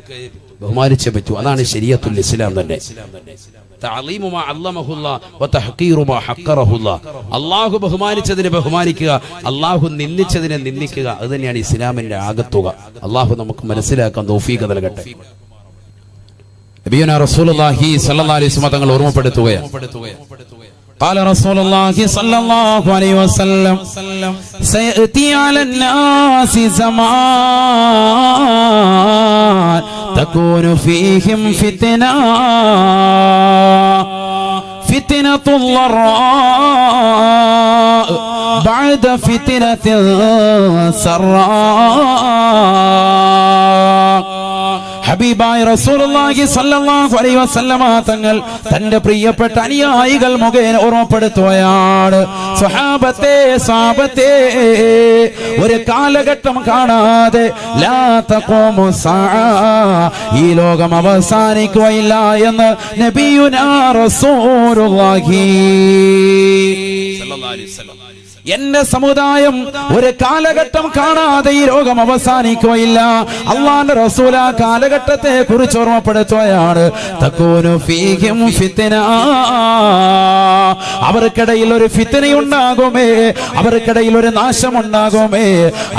ബഹുമാനിച്ചേ പറ്റൂ. അതാണ് ശരീഅത്തുൽ ഇസ്ലാം തന്നെ. അള്ളാഹു ബഹുമാനിച്ചതിനെ ബഹുമാനിക്കുക, അള്ളാഹു നിന്ദിച്ചതിനെ നിന്ദിക്കുക. അത് തന്നെയാണ് ഇസ്ലാമിന്റെ ആകത്തുക. അള്ളാഹു നമുക്ക് മനസ്സിലാക്കാൻ തൗഫീഖ് നൽകട്ടെ. നബിയുനാ റസൂലുള്ളാഹി സ്വല്ലല്ലാഹു അലൈഹി വസല്ലം തങ്ങൾ ഓർമ്മപ്പെടുത്തുകയാണ്. قال رسول الله صلى الله عليه وسلم سيأتي على الناس زمان تكون فيهم فتنة الضراء بعد فتنة السراء. ഹബീബായ റസൂലുള്ളാഹി സ്വല്ലല്ലാഹു അലൈഹി വസല്ലമ തങ്ങൾ തന്റെ പ്രിയപ്പെട്ട അനുയായികൾ മുഖേന ഓർമ്മപ്പെടുത്തുകയാണ്. സ്വഹാബത്തെ ഒരു കാലഘട്ടം കാണാതെ ലാ തഖൂമു സഅ, ഈ ലോകം അവസാനിക്കുകയില്ല എന്ന് നബിയുനാ റസൂലുള്ളാഹി സ്വല്ലല്ലാഹു അലൈഹി വസല്ലം. എന്റെ സമുദായം ഒരു കാലഘട്ടം കാണാതെ ഈ ലോകം അവസാനിക്കുകയില്ല. അല്ലാഹുവിന്റെ റസൂൽ ആ കാലഘട്ടത്തെ കുറിച്ച് ഓർമ്മപ്പെടുത്തുകയാണ്. തകൂനു ഫീഹിം ഫിത്ന, അവർക്കിടയിൽ ഒരു ഫിത്നയുണ്ടാകുമേ, അവർക്കിടയിൽ ഒരു നാശമുണ്ടാകുമേ.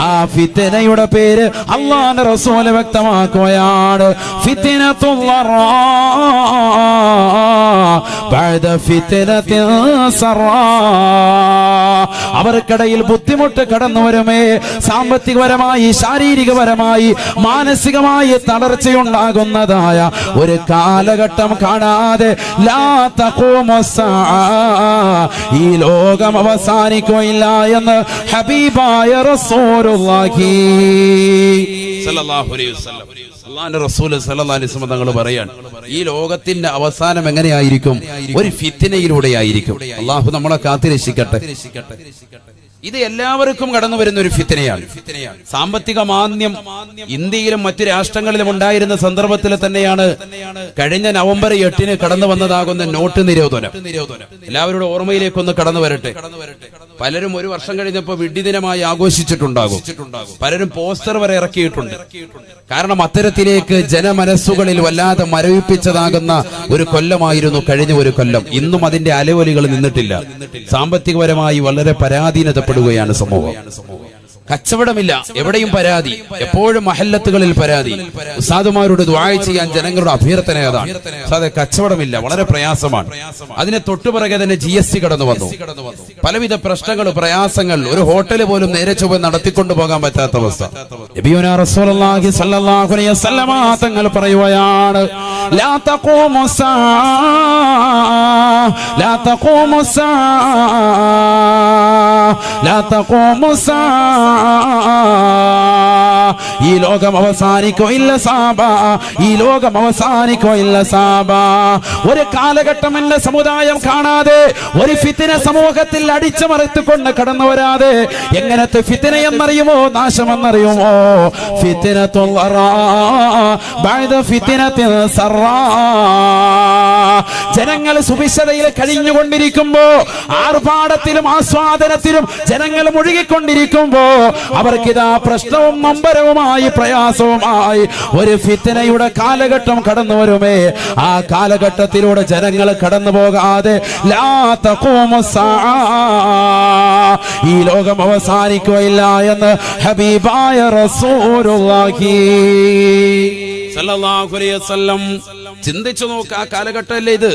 ആ ഫിത്നയുടെ പേര് അല്ലാഹുവിന്റെ റസൂൽ വ്യക്തമാക്കുകയാണ്. ഫിത്നത്തുല്ലറാ ബഅദ ഫിത്നത്തിൻ സറാ. അവർക്കിടയിൽ ബുദ്ധിമുട്ട് കടന്നു വരുമേ, സാമ്പത്തികപരമായി ശാരീരികപരമായി മാനസികമായി തളർച്ചയുണ്ടാകുന്നതായ ഒരു കാലഘട്ടം കാണാതെ ലാ തഖൂമുസ്സാ, ഈ ലോകം അവസാനിക്കുകയില്ല എന്ന് ഹബീബായ റസൂലുള്ളാഹി സല്ലല്ലാഹു അലൈഹി വസല്ലം. അല്ലാഹുവിന്റെ റസൂൽ സല്ലല്ലാഹു അലൈഹി വസല്ലം തങ്ങൾ പറയാണ്, ഈ ലോകത്തിന്റെ അവസാനം എങ്ങനെയായിരിക്കും? ഒരു ഫിത്നയിലൂടെയായിരിക്കും. അല്ലാഹു നമ്മളെ കാത്തിരക്ഷിക്കട്ടെ. ഇത് എല്ലാവർക്കും കടന്നു വരുന്ന ഒരു ഫിത്നയാണ്. സാമ്പത്തിക മാന്ദ്യം ഇന്ത്യയിലും മറ്റു രാഷ്ട്രങ്ങളിലും ഉണ്ടായിരുന്ന സന്ദർഭത്തിൽ തന്നെയാണ് കഴിഞ്ഞ നവംബർ 8-ന് കടന്നു വന്നതാകുന്ന നോട്ട് നിരോധനം. എല്ലാവരുടെ ഓർമ്മയിലേക്കൊന്ന് കടന്നു വരട്ടെ. പലരും ഒരു വർഷം കഴിഞ്ഞപ്പോൾ വിഡ്ഢിദിനമായി ആഘോഷിച്ചിട്ടുണ്ടാകും. പലരും പോസ്റ്റർ വരെ ഇറക്കിയിട്ടുണ്ട്. കാരണം അത്തരത്തിലേക്ക് ജനമനസ്സുകളിൽ വല്ലാതെ മരവിപ്പിച്ചതാകുന്ന ഒരു കൊല്ലമായിരുന്നു കഴിഞ്ഞ ഒരു കൊല്ലം. ഇന്നും അതിന്റെ അലവലികൾ നിന്നിട്ടില്ല. സാമ്പത്തികപരമായി വളരെ പരാധീനതപ്പെടുകയാണ് സമൂഹം. കച്ചവടമില്ല, എവിടെയും പരാതി, എപ്പോഴും മഹല്ലത്തുകളിൽ പരാതി. ഉസ്താദുമാരോട് ദുആ ചെയ്യാൻ ജനങ്ങളുടെ അഭ്യർത്ഥന അതാണ്. ഉസ്താദേ, കച്ചവടമില്ല, വളരെ പ്രയാസമാണ്. അതിനെ തൊട്ടുപിറകെ തന്നെ GST കടന്നു വന്നു. പലവിധ പ്രശ്നങ്ങൾ, പ്രയാസങ്ങൾ. ഒരു ഹോട്ടൽ പോലും നേരെ ചൊവ്വെ നടത്തിക്കൊണ്ടു പോകാൻ പറ്റാത്ത അവസ്ഥ. നബിയുനാ റസൂലുള്ളാഹി സ്വല്ലല്ലാഹു അലൈഹി വസല്ലമ തങ്ങൾ പറയുകയാണ്, ലാ തഖൂമുസ്സാ, ലാ തഖൂമുസ്സാ, ലാ തഖൂമുസ്സാ, ഈ ലോകം അവസാനിക്കുകയില്ല സാബ, ഈ ലോകം അവസാനിക്കുകയില്ല സാബ. ഒരു കാലഘട്ടം എന്ന സമുദായം കാണാതെ, ഒരു ഫിത്ന സമൂഹത്തിൽ അടിച്ചമർത്തിക്കൊണ്ട് കടന്നു വരാതെ. എങ്ങനത്തെ ഫിത്ന എന്നറിയുമോ? നാശമെന്നറിയുമോ? ഫിത്നത്തുൽ ളറാ ബഅദ ഫിത്നത്തിൽ സറാ. ജനങ്ങൾ സുഭിക്ഷതയിൽ കഴിഞ്ഞുകൊണ്ടിരിക്കുമ്പോ, ആർഭാടത്തിലും ആസ്വാദനത്തിലും ജനങ്ങൾ മുഴുകിക്കൊണ്ടിരിക്കുമ്പോ, അവർക്കിതാ പ്രശ്നവും നൊമ്പരവുമായി പ്രയാസവുമായി ഒരു ഫിത്നയുടെ കാലഘട്ടം കടന്നു വരുമേ. ആ കാലഘട്ടത്തിലൂടെ ജനങ്ങൾ കടന്നു പോകാതെ ലാ തഖൂമുസ്സാ, ഈ ലോകം അവസാനിക്കുകയില്ല എന്ന് ഹബീബായ റസൂലുള്ളാഹി സല്ലല്ലാഹു അലൈഹി വസല്ലം. ചിന്തിച്ചു നോക്ക്, ആ കാലഘട്ടമല്ലേ ഇത്?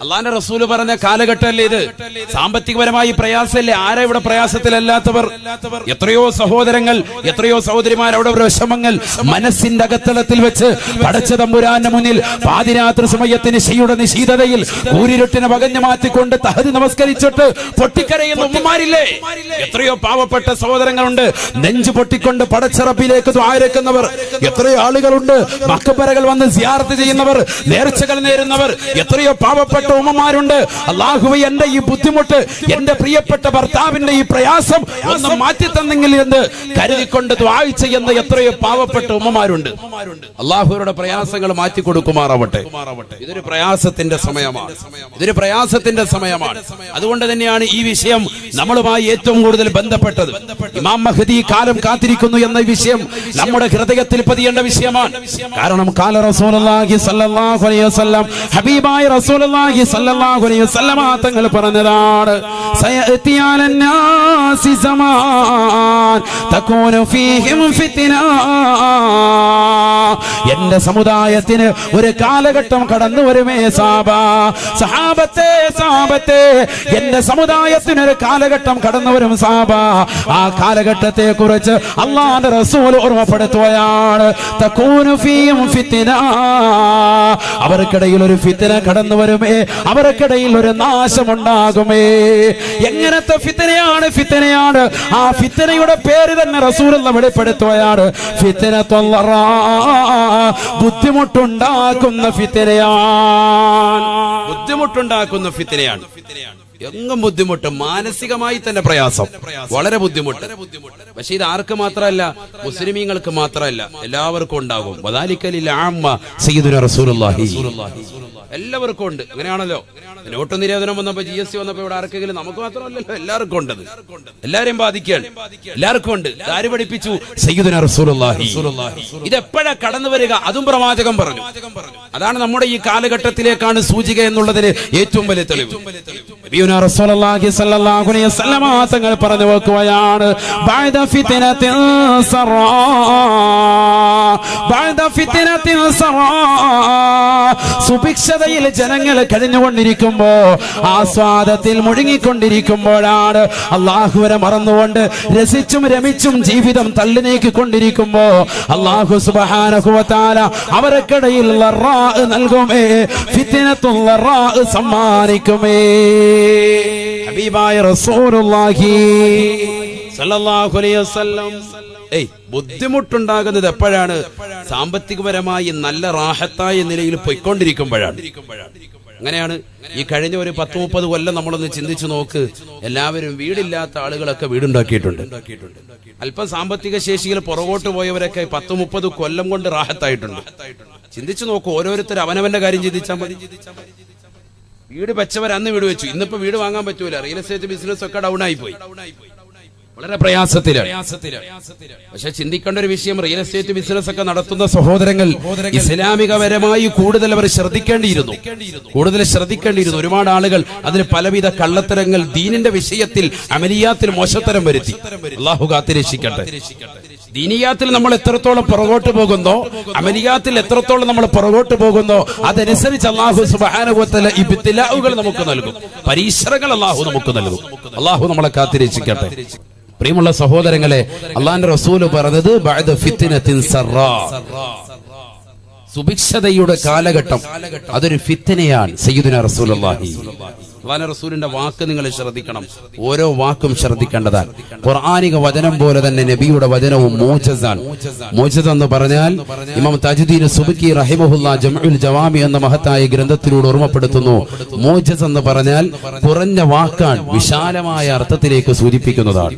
അള്ളാന്റെ റസൂല് പറഞ്ഞ കാലഘട്ടമല്ലേ ഇത്? സാമ്പത്തികപരമായി പ്രയാസമല്ലേ? ആരാ ഇവിടെ പ്രയാസത്തിലല്ലാത്തവർ? എത്രയോ സഹോദരങ്ങൾ, എത്രയോ സഹോദരിമാർ അവിടെ വിഷമങ്ങൾ മനസ്സിന്റെ അകത്തളത്തിൽ വെച്ച് പടച്ച തമ്പുരാന്റെ മുന്നിൽ പാതിരാത്രി സമയത്തിന് ശിയുടെ നിശീതതയിൽ കൂരിരുട്ടിനെ വകഞ്ഞു മാറ്റിക്കൊണ്ട് തഹദ് നമസ്കരിച്ചിട്ട് പൊട്ടിക്കരയുന്ന ഉമ്മമാരില്ലേ? എത്രയോ പാവപ്പെട്ട സഹോദരങ്ങളുണ്ട് നെഞ്ചു പൊട്ടിക്കൊണ്ട് പടച്ച റബ്ബിലേക്ക് ദുആരക്കുന്നവർ. എത്രയോ ആളുകളുണ്ട് മഖബറകൾ വന്ന് സിയാറത്ത് ചെയ്യുന്നവർ, നേർച്ചകൾ നേരുന്നവർ. എത്രയോ പാവപ്പെട്ട ഉമ്മമാരുണ്ട്. അല്ലാഹുവേ, എന്റെ ഈ ബുദ്ധിമുട്ട്, എന്റെ പ്രിയപ്പെട്ട ഭർത്താവിന്റെ ഈ പ്രയാസം ഒന്ന് മാറ്റി തന്നെങ്കിൽ എന്ന് കരുതിക്കൊണ്ട് ദുആ ചെയ്യുന്ന എത്രയോ പാവപ്പെട്ട ഉമ്മമാരുണ്ട്. അല്ലാഹുവരുടെ പ്രയാസങ്ങൾ മാറ്റി കൊടുക്കുമാറാവട്ടെ. ഇതൊരു പ്രയാസത്തിന്റെ സമയമാണ്, ഇതൊരു പ്രയാസത്തിന്റെ സമയമാണ്. അതുകൊണ്ട് തന്നെയാണ് ഈ വിഷയം നമ്മളുമായി ഏറ്റവും കൂടുതൽ ബന്ധപ്പെട്ടത്. ഇമാം മഹ്ദി കാലം കാത്തിരിക്കുന്നു എന്ന വിഷയം നമ്മുടെ ഹൃദയത്തിൽ പതിയേണ്ട വിഷയമാണ്. കാരണം കാല റസൂലുള്ളാഹി സ്വല്ലല്ലാഹു അലൈഹി വസല്ലം, ഹബീബായ റസൂലുള്ളാഹി സല്ലല്ലാഹു അലൈഹി വസല്ലമ തങ്ങൾ പറഞ്ഞതാണ്, സയഅതി അലന്നാസി സമാൻ തകൂനു ഫീഹിം ഫിത്ന. എന്റെ സമുദായത്തിന് ഒരു കാലഘട്ടം കടന്നു വരുമേ സഹാബത്തെ, സഹാബത്തെ, എന്റെ സമുദായത്തിന് ഒരു കാലഘട്ടം കടന്നു വരും സാബ. ആ കാലഘട്ടത്തെ കുറിച്ച് അല്ലാഹുവിന്റെ റസൂൽ ഓർമ്മപ്പെടുത്തുകയാണ്, തകൂനു ഫീഹിം ഫിത്ന. അവർക്കിടയിൽ ഒരു ഫിത്ന കടന്നു വരുമേ, അവർക്കിടയിൽ ഒരു നാശമുണ്ടാകുമേ. എങ്ങനത്തെ ഫിത്നയാണ്? ഫിത്നയാണ്. ആ ഫിത്നയുടെ പേര് തന്നെ റസൂലുള്ള വെളിപ്പെടുത്തുകയാണ്, ഫിത്നത്തുൽ ളറാ, ബുദ്ധിമുട്ടുണ്ടാക്കുന്ന ഫിത്നയാണ്. ബുദ്ധിമുട്ടുണ്ടാക്കുന്ന ഫിത്നയാണ്. എങ്ങും ബുദ്ധിമുട്ട്, മാനസികമായി തന്നെ പ്രയാസം, വളരെ ബുദ്ധിമുട്ട്. പക്ഷെ ഇത് ആർക്ക് മാത്രമല്ല, മുസ്ലിമീങ്ങൾക്ക് മാത്രമല്ല, എല്ലാവർക്കും ഉണ്ടാകും. വദാലിക്കലിൽ ആമ്മ സയ്യിദുനാ റസൂലുള്ളാഹി, എല്ലാവർക്കും ഉണ്ട്. അങ്ങനെയാണല്ലോ. നോട്ട് നിരോധനം വന്നപ്പോ, GST വന്നപ്പോ ഇവിടെ ആർക്കെങ്കിലും, നമുക്ക് മാത്രമല്ലല്ലോ, എല്ലാവർക്കും ഉണ്ട്. എല്ലാരെയും ബാധിക്കുകയാണ്, എല്ലാവർക്കും ഉണ്ട്. ആര് പഠിപ്പിച്ചു? സയ്യിദുനാ റസൂലുള്ളാഹി. ഇതെപ്പോഴാ കടന്നു വരിക? അതും പ്രവാചകൻ പറഞ്ഞു. അതാണ് നമ്മുടെ ഈ കാലഘട്ടത്തിലേക്കാണ് സൂചിക എന്നുള്ളതിന് ഏറ്റവും വലിയ തെളിവ്. നബിയുനാ റസൂലുള്ളാഹി സ്വല്ലല്ലാഹു അലൈഹി വസല്ലമ തങ്ങൾ പറഞ്ഞു വെക്കുകയാണ്, ബഅദ ഫിത്നത്തിൻ സറാ, ബഅദ ഫിത്നത്തിൻ സറാ. സുഭിക്ഷതയിൽ ജനങ്ങൾ കഴിഞ്ഞുകൊണ്ടിരിക്കുമ്പോ, ആസ്വാദത്തിൽ മുഴുങ്ങിക്കൊണ്ടിരിക്കുമ്പോഴാണ്, അള്ളാഹുവിനെ മറന്നുകൊണ്ട് രസിച്ചും രമിച്ചും ജീവിതം തള്ളി നീക്കിക്കൊണ്ടിരിക്കുമ്പോ അള്ളാഹു സുബ്ഹാനഹു വ തആല അവർക്കിടയിൽ ലറാ നൽകുമേ, ഫിത്നത്തുൽ ലറാ സമ്മാനിക്കുമേ. ഹബീബായ റസൂലുള്ളാഹി സല്ലല്ലാഹു അലൈഹി വസല്ലം ബുദ്ധിമുട്ടുണ്ടാകുന്നത് എപ്പോഴാണ്? സാമ്പത്തികപരമായി നല്ല റാഹത്തായ നിലയിൽ പൊയ്ക്കൊണ്ടിരിക്കുമ്പോഴാണ്. അങ്ങനെയാണ് ഈ കഴിഞ്ഞ ഒരു 10-30 കൊല്ലം നമ്മളൊന്ന് ചിന്തിച്ചു നോക്ക്. എല്ലാവരും വീടില്ലാത്ത ആളുകളൊക്കെ വീടുണ്ടാക്കിയിട്ടുണ്ട്. അല്പം സാമ്പത്തിക ശേഷിയിൽ പുറകോട്ട് പോയവരൊക്കെ 10-30 കൊല്ലം കൊണ്ട് റാഹത്തായിട്ടുണ്ട്. ചിന്തിച്ചു നോക്കൂ, ഓരോരുത്തർ അവനവന്റെ കാര്യം ചിന്തിച്ചാൽ മതി. വീട് വെച്ചവർ അന്ന് വീട് വെച്ചു, ഇന്നിപ്പോ വീട് വാങ്ങാൻ പറ്റൂല. റിയൽ എസ്റ്റേറ്റ് ബിസിനസ് ഒക്കെ ഡൗൺ ആയി പോയി, വളരെ പ്രയാസത്തിലാണ്. പക്ഷെ ചിന്തിക്കേണ്ട ഒരു വിഷയം, റിയൽ എസ്റ്റേറ്റ് ബിസിനസ് ഒക്കെ നടത്തുന്ന സഹോദരങ്ങൾ ഇസ്ലാമികപരമായി കൂടുതൽ അവർ ശ്രദ്ധിക്കേണ്ടിയിരുന്നു. ഒരുപാട് ആളുകൾ അതിന് പലവിധ കള്ളത്തരങ്ങൾ ദീനിന്റെ വിഷയത്തിൽ അമലിയാത്തിൽ മോശത്തരം വരുത്തി. അല്ലാഹു കാത്തിരക്ഷിക്കട്ടെ. ദീനിയാത്തിൽ നമ്മൾ എത്രത്തോളം പുറകോട്ട് പോകുന്നോ, അമലിയാത്തിൽ എത്രത്തോളം നമ്മൾ പുറകോട്ട് പോകുന്നോ, അതനുസരിച്ച് അല്ലാഹു സുബ്ഹാനഹു വ തആല ഇബ്തിലാഉകൾ നമുക്ക് നൽകും, പരീക്ഷണങ്ങൾ അല്ലാഹു നമുക്ക് നൽകും. അല്ലാഹു നമ്മളെ കാത്തിരക്ഷിക്കട്ടെ. പ്രിയമുള്ള സഹോദരങ്ങളെ, അള്ളാന്റെ റസൂല് പറഞ്ഞത് ബഅദ ഫിത്നത്തിൻ സറാ, സുഭിക്ഷതയുടെ കാലഘട്ടം അതൊരു ഫിത്നയാണ്. സയ്യിദുനാ റസൂലുള്ളാഹി അള്ളാന്റെ റസൂലിന്റെ വാക്ക് നിങ്ങൾ ശ്രദ്ധിക്കണം, ഓരോ വാക്കും ശ്രദ്ധിക്കേണ്ടതാണ്. ഖുർആനിക വചനം പോലെ തന്നെ നബിയുടെ വചനവും മോചസാണ്. മോചസ് എന്ന് പറഞ്ഞാൽ ഇമാം താജുദ്ദീൻ സുബ്കി റഹിമഹുല്ലാ ജംഉൽ ജവാമി എന്ന മഹത്തായ ഗ്രന്ഥത്തിലൂടെ ഓർമ്മപ്പെടുത്തുന്നു, മോചസ് എന്ന് പറഞ്ഞാൽ കുറഞ്ഞ വാക്കാണ്, വിശാലമായ അർത്ഥത്തിലേക്ക് സൂചിപ്പിക്കുന്നതാണ്.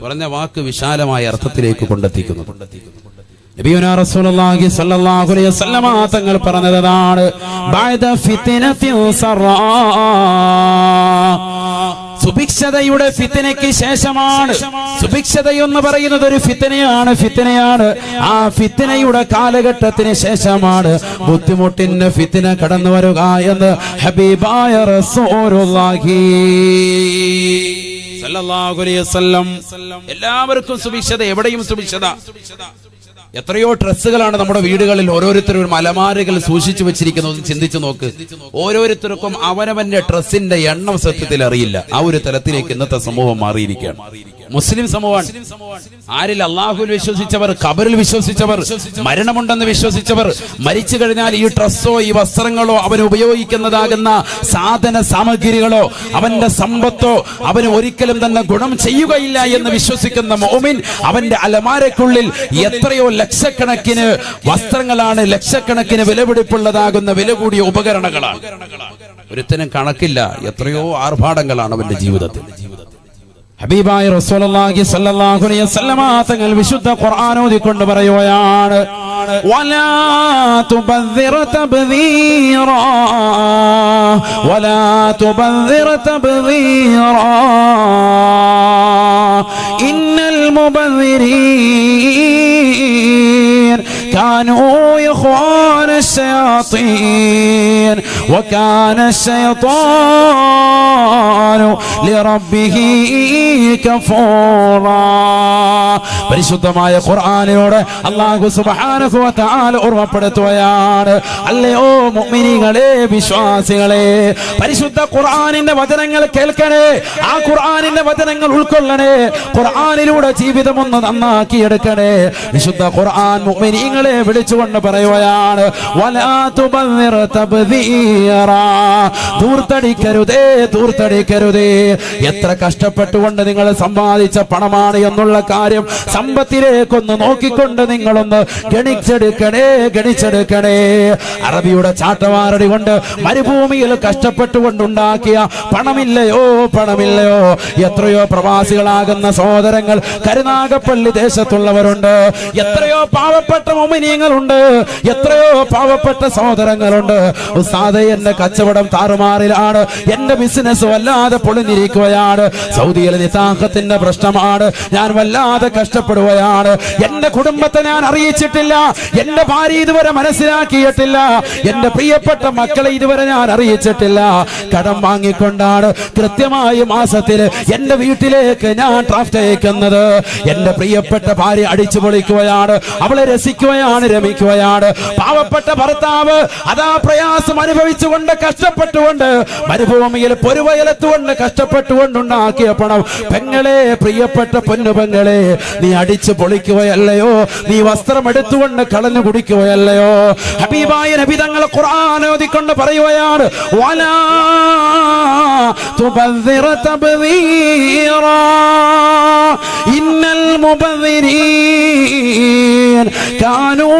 കുറഞ്ഞ വാക്ക് വിശാലമായ അർത്ഥത്തിലേക്ക് കൊണ്ടെത്തിക്കുന്നു. നബിയുനാ റസൂലുള്ളാഹി സ്വല്ലല്ലാഹു അലൈഹി വസല്ലമ തങ്ങൾ പറഞ്ഞതാണ്, ബഅദ ഫിത്നത്തിൻ സറാ, സുഭിക്ഷതയുടെ ഫിത്നയ്ക്ക് ശേഷമാണ്. സുഭിക്ഷത എന്ന് പറയുന്നത് ഒരു ഫിത്നയാണ്. ആ ഫിത്നയുടെ കാലഘട്ടത്തിന് ശേഷമാണ് ബുദ്ധിമുട്ടിന്റെ ഫിത്ന കടന്നു വരിക എന്ന് ഹബീബായ റസൂലുള്ളാഹി സല്ലല്ലാഹു അലൈഹി വസല്ലം. എല്ലാവർക്കും സുഭിക്ഷത, എവിടെയും സുഭിക്ഷത. എത്രയോ ഡ്രസ്സുകളാണ് നമ്മുടെ വീടുകളിൽ ഓരോരുത്തരും അലമാരകൾ സൂക്ഷിച്ചു വെച്ചിരിക്കുന്നത്. ചിന്തിച്ചു നോക്ക്, ഓരോരുത്തർക്കും അവനവന്റെ ഡ്രസ്സിന്റെ എണ്ണം സത്യത്തിൽ അറിയില്ല. ആ ഒരു തലത്തിലേക്ക് ഇന്നത്തെ സമൂഹം മാറിയിരിക്കുകയാണ്. മുസ്ലിം സമൂഹമാണ്. ആരിൽ? അള്ളാഹുവിൽ വിശ്വസിച്ചവർ, ഖബറിൽ വിശ്വസിച്ചവർ, മരണമുണ്ടെന്ന് വിശ്വസിച്ചവർ. മരിച്ചു കഴിഞ്ഞാൽ ഈ ഡ്രസ്സോ ഈ വസ്ത്രങ്ങളോ അവന് ഉപയോഗിക്കുന്നതാകുന്ന സാധന സാമഗ്രികളോ അവന്റെ സമ്പത്തോ അവന് ഒരിക്കലും തന്നെ ഗുണം ചെയ്യുകയില്ല എന്ന് വിശ്വസിക്കുന്ന മുഅ്മിൻ, അവന്റെ അലമാരക്കുള്ളിൽ എത്രയോ ലക്ഷക്കണക്കിന് വസ്ത്രങ്ങളാണ്, ലക്ഷക്കണക്കിന് വിലപിടിപ്പുള്ളതാകുന്ന വില കൂടിയ ഉപകരണങ്ങളാണ്. ഒരുത്തനും കണക്കില്ല, എത്രയോ ആർഭാടങ്ങളാണ് അവന്റെ ജീവിതത്തിൽ. ഹബീബായ റസൂലുള്ളാഹി സ്വല്ലല്ലാഹു അലൈഹി വസല്ലമ തങ്ങൾ വിശുദ്ധ ഖുർആൻ ഓതിക്കൊണ്ട് പറയുകയാണ്, വലാ തുബദ്ദിർ തബ്ദീറാ, വലാ തുബദ്ദിർ തബ്ദീറാ, ഇന്നൽ മുബദ്ദിരീൻ കാനൂ ഇഖ്വാന الشياطين وكان الشيطان لربه كفورا. പരിശുദ്ധമായ ഖുർആനിലൂടെ അല്ലാഹു സുബ്ഹാനഹു വ തആല ഓർമ്മപ്പെടുത്തുകയാണ്, അല്ലയോ മുഅ്മിനീങ്ങളെ, വിശ്വാസികളെ, പരിശുദ്ധ ഖുർആനിന്റെ വചനങ്ങൾ കേൾക്കണേ, ആ ഖുർആനിന്റെ വചനങ്ങൾ ഉൾക്കൊള്ളണേ, ഖുർആനിലൂടെ ജീവിതം ഒന്ന് നന്നാക്കി എടുക്കണേ. വിശുദ്ധ ഖുർആൻ മുഅ്മിനീങ്ങളെ വിളിച്ചുകൊണ്ട് പറയുകയാണ്, വലാ തുബദ്ദിർ തബ്ദീറാ, ദൂർത്തടിക്കരുതേ, ദൂർത്തടിക്കരുതേ. എത്ര കഷ്ടപ്പെട്ടുകൊണ്ട് നിങ്ങൾ സമ്പാദിച്ച പണമാണ് എന്നുള്ള കാര്യം സമ്പത്തിലേക്കൊന്ന് നോക്കിക്കൊണ്ട് നിങ്ങളൊന്ന് ഗണിച്ചെടുക്കണേ. അറബിയുടെ ചാട്ടവാറടി കൊണ്ട് മരുഭൂമിയിൽ കഷ്ടപ്പെട്ടുകൊണ്ടുണ്ടാക്കിയ പണമില്ലയോ? എത്രയോ പ്രവാസികളാകുന്ന സഹോദരങ്ങൾ കരുനാഗപ്പള്ളി ദേശത്തുള്ളവരുണ്ട്, എത്രയോ പാവപ്പെട്ട മുഅ്മിനീങ്ങളുണ്ട്, എത്രയോ പാവപ്പെട്ട സഹോദരങ്ങളുണ്ട്. ഉസ്താദേ, എന്റെ കച്ചവടം താറുമാറിലാണ്, എന്റെ ബിസിനസ് വല്ലാതെ പൊളിഞ്ഞിരിക്കുകയാണ്, സൗദിയിലെ നിതാഖത്തിന്റെ പ്രശ്നമാണ്, ഞാൻ വല്ലാതെ കഷ്ടപ്പെടുകയാണ്, എന്റെ കുടുംബത്തെ ഞാൻ അറിയിച്ചിട്ടില്ല, എന്റെ ഭാര്യ ഇതുവരെ മനസ്സിലാക്കിയിട്ടില്ല, എന്റെ പ്രിയപ്പെട്ട മക്കളെ ഇതുവരെ ഞാൻ അറിയിച്ചിട്ടില്ല, കടം വാങ്ങിക്കൊണ്ടാണ് കൃത്യമായി മാസത്തിൽ എന്റെ വീട്ടിലേക്ക് ഞാൻ ഡ്രാഫ്റ്റ് അയക്കുന്നത്. എന്റെ പ്രിയപ്പെട്ട ഭാര്യ അടിച്ചു പൊളിക്കുകയാണ്, അവളെ രസിക്കുകയാണ്, രമിക്കുകയാണ്. പാവപ്പെട്ട ഭർത്താവ് അതാ പ്രയാസം അനുഭവിച്ചുകൊണ്ട് കഷ്ടപ്പെട്ടുകൊണ്ട് മരുഭൂമിയിൽ പൊരുവയലത്തുകൊണ്ട് കഷ്ടപ്പെട്ടുകൊണ്ടുണ്ടാക്കിയ പണം പെങ്ങളെ, പ്രിയപ്പെട്ട പൊന്നു പെങ്ങളെ, നീ അടിച്ചു പൊളിക്കുകയല്ലയോ, നീ വസ്ത്രം എടുത്തുകൊണ്ട് കളഞ്ഞു കുടിക്കുകയല്ലയോ? ഹബീബായ നബി തങ്ങൾ ഖുർആൻ ഓതിക്കൊണ്ട് പറയുകയാണ്, വലാ തുബദ്ദിറ തബ്ദീറാ ഇന്നൽ മുബദ്ദിരീൻ കാനൂ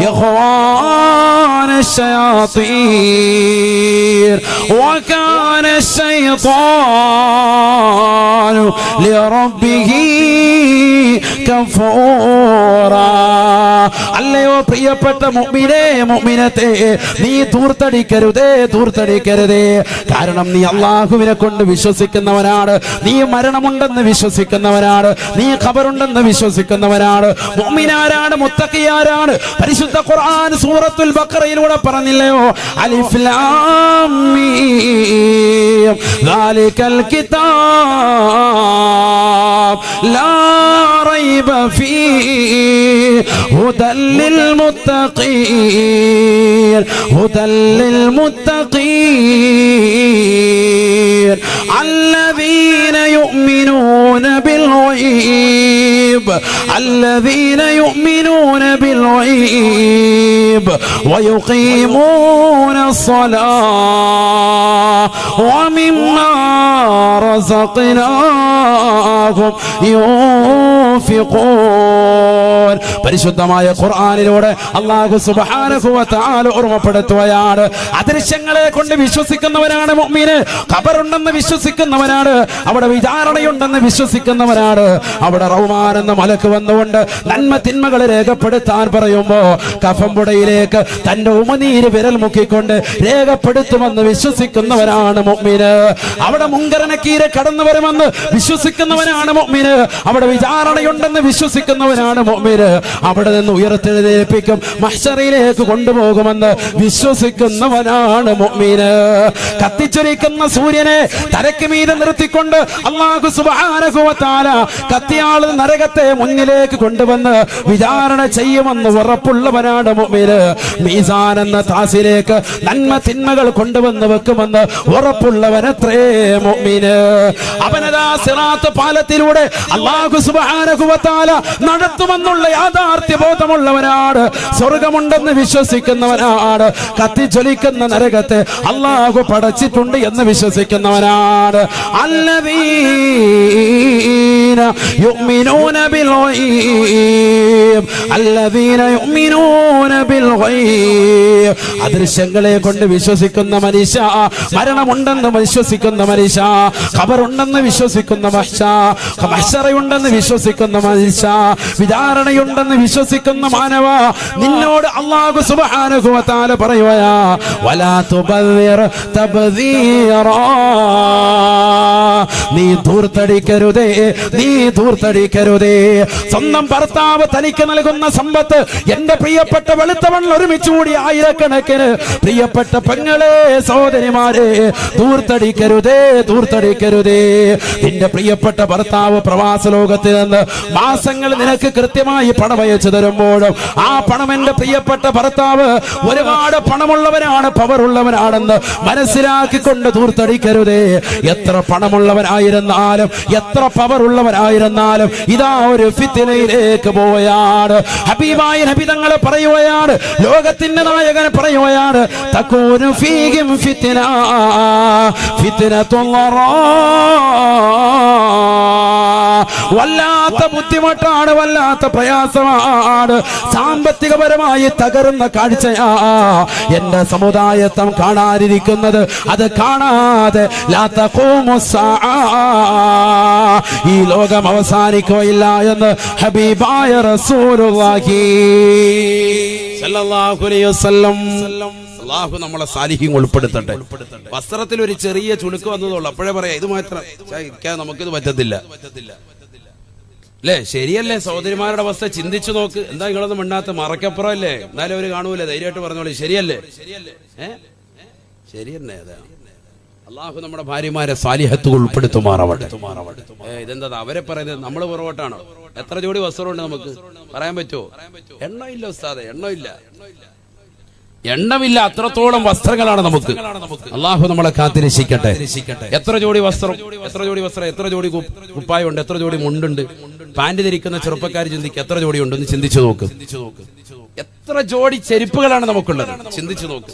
ഇഖ്വാന الشياطين وكان الشيطان لربه كفورا. അല്ലയോ പ്രിയപ്പെട്ട മുഅ്മിനേ, മുഅ്മിനത്തേ, നീ ധൂർത്തടിക്കരുതേ, ധൂർത്തടിക്കരുതേ. കാരണം നീ അല്ലാഹുവിനെ കൊണ്ട് വിശ്വസിക്കുന്നവനാണ്, നീ മരണമുണ്ടെന്ന് വിശ്വസിക്കുന്നവനാണ്, നീ ഖബറുണ്ടെന്ന് വിശ്വസിക്കുന്നവനാണ്. മുഅ്മിനാരാണ്, മുത്തഖിയാരാണ്? പരിശുദ്ധ ഖുർആൻ സൂറത്തുൽ ബഖറയിലൂടെ പറഞ്ഞില്ലയോ, അലിഫ് ലാം മീം ദാലികൽ കിതാബ് ലാ റൈബ ഫീഹി ഹുദൽ ലിൽ മുത്തഖീൻ ഹുദൽ ലിൽ മുത്തഖീൻ الذين يؤمنون بالغيب الذين يؤمنون بالغيب ويقيمون الصلاة ومما رزقناهم ينفقون. പരിശുദ്ധമായ ഖുർആനിലൂടെ അല്ലാഹു സുബ്ഹാനഹു വ തആല ഓർമ്മപ്പെടുത്തുകയാണ്, അദൃശ്യങ്ങളെ കൊണ്ട് വിശ്വസിക്കുന്നവരാണ് മുഅ്മിന്, ഖബറുണ്ടെന്ന് വിശ്വസിക്കുന്നവനാണ്, അവിടെ വിചാരണയുണ്ടെന്ന് വിശ്വസിക്കുന്നവനാണ്, അവിടെ റഹ്മാൻ എന്ന മലക്ക് വന്നുകൊണ്ട് നന്മ തിന്മകളെ രേഖപ്പെടുത്താൻ പറയുമ്പോ കഫംപുടയിലേക്ക് തന്റെ ഉമനീര് വിരൽ മുക്കിക്കൊണ്ട് രേഖപ്പെടുത്തുമെന്ന് വിശ്വസിക്കുന്നവനാണ് മുഅ്മിന്. അവിടെ മുങ്കരനക്കീരെ കടന്നു വരുമെന്ന് വിശ്വസിക്കുന്നവനാണ് മുഅ്മിന്, അവിടെ വിചാരണയുണ്ടെന്ന് വിശ്വസിക്കുന്നവനാണ് മുഅ്മിന്, അവിടെ നിന്ന് ഉയർത്തെഴുന്നേൽപ്പിക്കും, മഹ്ശറിലേക്ക് കൊണ്ടുപോകുമെന്ന് വിശ്വസിക്കുന്നവനാണ് മുഅ്മിന്. കത്തിച്ചൊരിക്കുന്ന സൂര്യനെ തലയ്ക്ക് മീതെ നിർത്തിക്കൊണ്ട് അല്ലാഹു സുബ്ഹാനഹു വ തആല കത്തിയാൾ നരകത്തെ മുന്നിലേക്ക് കൊണ്ടുവന്ന് വിചാരണ ചെയ്യുമെന്ന് ഉറപ്പുള്ളവനാണ് മുഅ്മിന്. മീസാൻ എന്ന താസിലേക്ക് നന്മ തിന്മകൾ കൊണ്ടുവന്ന് വെക്കുമെന്ന് ഉറപ്പുള്ളവനത്രേ മുഅ്മിന്. അവനതാ സിറാത്ത് പാലത്തിലൂടെ അല്ലാഹു സുബ്ഹാനഹു വ തആല നടത്തുമെന്നുള്ള യാഥാർത്ഥ്യ ബോധമുള്ളവനാണ്, സ്വർഗമുണ്ടെന്ന് വിശ്വസിക്കുന്നവനാണ്, കത്തിജ്വലിക്കുന്ന നരകത്തെ അല്ലാഹു പടച്ചിട്ടുണ്ട് എന്ന് വിശ്വസിക്കുന്നവനാണ്. الذين يؤمنون بالغيب الذين يؤمنون بالغيب. അദൃശ്യങ്ങളെ കൊണ്ട് വിശ്വസിക്കുന്ന മനുഷ്യ, മരണമുണ്ടെന്ന് വിശ്വസിക്കുന്ന മനുഷ്യ, ഖബറുണ്ടെന്ന് വിശ്വസിക്കുന്ന മനുഷ്യ, മഹ്ശറയുണ്ടെന്ന് വിശ്വസിക്കുന്ന മനുഷ്യ, വിചാരണയുണ്ടെന്ന് വിശ്വസിക്കുന്ന മാനവ, നിന്നോട് അല്ലാഹു സുബ്ഹാനഹു വ തആല പറയുകയാ, വലാ തുബദ്ദിർ തബ്ദീറാ. നീ ധൂർത്തടിക്കരുതേ, നീ ധൂർത്തടിക്കരുതേ. സ്വന്തം ഭർത്താവ് തനിക്ക് നൽകുന്ന സമ്പത്ത്, എന്റെ പ്രിയപ്പെട്ട വെളുത്തവണ്ണം ഒരുമിച്ച് കൂടി ആയിരക്കണക്കിന് പ്രിയപ്പെട്ട പെങ്ങളെ, സഹോദരിമാരെ, ധൂർത്തടിക്കരുതേ, ധൂർത്തടിക്കരുതേ. നിന്റെ പ്രിയപ്പെട്ട ഭർത്താവ് പ്രവാസ ലോകത്തിൽ നിന്ന് മാസങ്ങൾ നിനക്ക് കൃത്യമായി പണം അയച്ചു തരുമ്പോഴും ആ പണം എന്റെ പ്രിയപ്പെട്ട ഭർത്താവ് ഒരുപാട് പണമുള്ളവനാണ്, പവറുള്ളവനാണെന്ന് മനസ്സിലാക്കിക്കൊണ്ട് ധൂർത്തടിക്കരുതേ. എത്ര പണമുള്ളവനായിരുന്നാലും, എത്ര പവറുള്ളവനായിരുന്നാലും ഇതാ ഒരു ഫിത്നയിലേക്ക് പോവുകയാണ്. ഹബീബായ നബി തങ്ങൾ പറയുകയാണ്, ലോകത്തിന്റെ നായകൻ പറയുകയാണ്, തകൂനു ഫീഹിം ഫിത്ന ഫിത്നത്തുല്ലാ. വല്ലാത്ത ബുദ്ധിമുട്ടാണ്, വല്ലാത്ത പ്രയാസമാണ്, സാമ്പത്തികപരമായി തകരുന്ന കാഴ്ചയാ എന്റെ സമുദായത്വം കാണാനിരിക്കുന്നത്. അത് കാണാതെ ലാ തഖൂമു സ്സാഅ, ഈ ലോകം അവസാനിക്കുകയില്ല എന്ന് ഹബീബായ റസൂലുള്ളാഹി സല്ലല്ലാഹു അലൈഹി വസല്ലം. അല്ലാഹു നമ്മളെ സാലിഹ്യം ഉൾപ്പെടുത്തട്ടെ. വസ്ത്രത്തിൽ ഒരു ചെറിയ ചുളുക്ക് വന്നതുള്ളൂ, അപ്പോഴേ പറയാം ഇത് മാത്രം നമുക്കിത് പറ്റത്തില്ല അല്ലേ? ശരിയല്ലേ? സഹോദരിമാരുടെ അവസ്ഥ ചിന്തിച്ചു നോക്ക്. എന്താ നിങ്ങളൊന്നും മിണ്ടാത്ത? മറക്കപ്പുറം അല്ലേ? എന്നാലും അവര് കാണൂല, ധൈര്യമായിട്ട് പറഞ്ഞോളൂ. ശരിയല്ലേ? ശരിയല്ലേ? അതാ അള്ളാഹു നമ്മുടെ ഭാര്യമാരെ സാലിഹത്ത് ഉൾപ്പെടുത്തുമാറാവട്ടെ. ഇതെന്താ അവരെ പറയുന്നത്? നമ്മൾ പുറകോട്ടാണോ? എത്ര ജോഡി വസ്ത്രമുണ്ട് നമുക്ക് പറയാൻ പറ്റുമോ? എണ്ണമില്ല ഉസ്താദെ, എണ്ണമില്ല. അത്രത്തോളം വസ്ത്രങ്ങളാണ് നമുക്ക്. അള്ളാഹു നമ്മളെ കാത്തിരക്ഷിക്കട്ടെ. എത്ര ജോഡി വസ്ത്രം, എത്ര ജോഡി കുപ്പായുണ്ട്, എത്ര ജോഡി മുണ്ടുണ്ട്. പാന്റ് ധരിക്കുന്ന ചെറുപ്പക്കാർ ചിന്തിക്കുക, എത്ര ജോഡി ഉണ്ടെന്ന് ചിന്തിച്ചു നോക്ക്. എത്ര ജോഡി ചെരുപ്പുകളാണ് നമുക്കുള്ളത് ചിന്തിച്ചു നോക്ക്.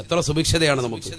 എത്ര സുഭിക്ഷതയാണ് നമുക്ക്.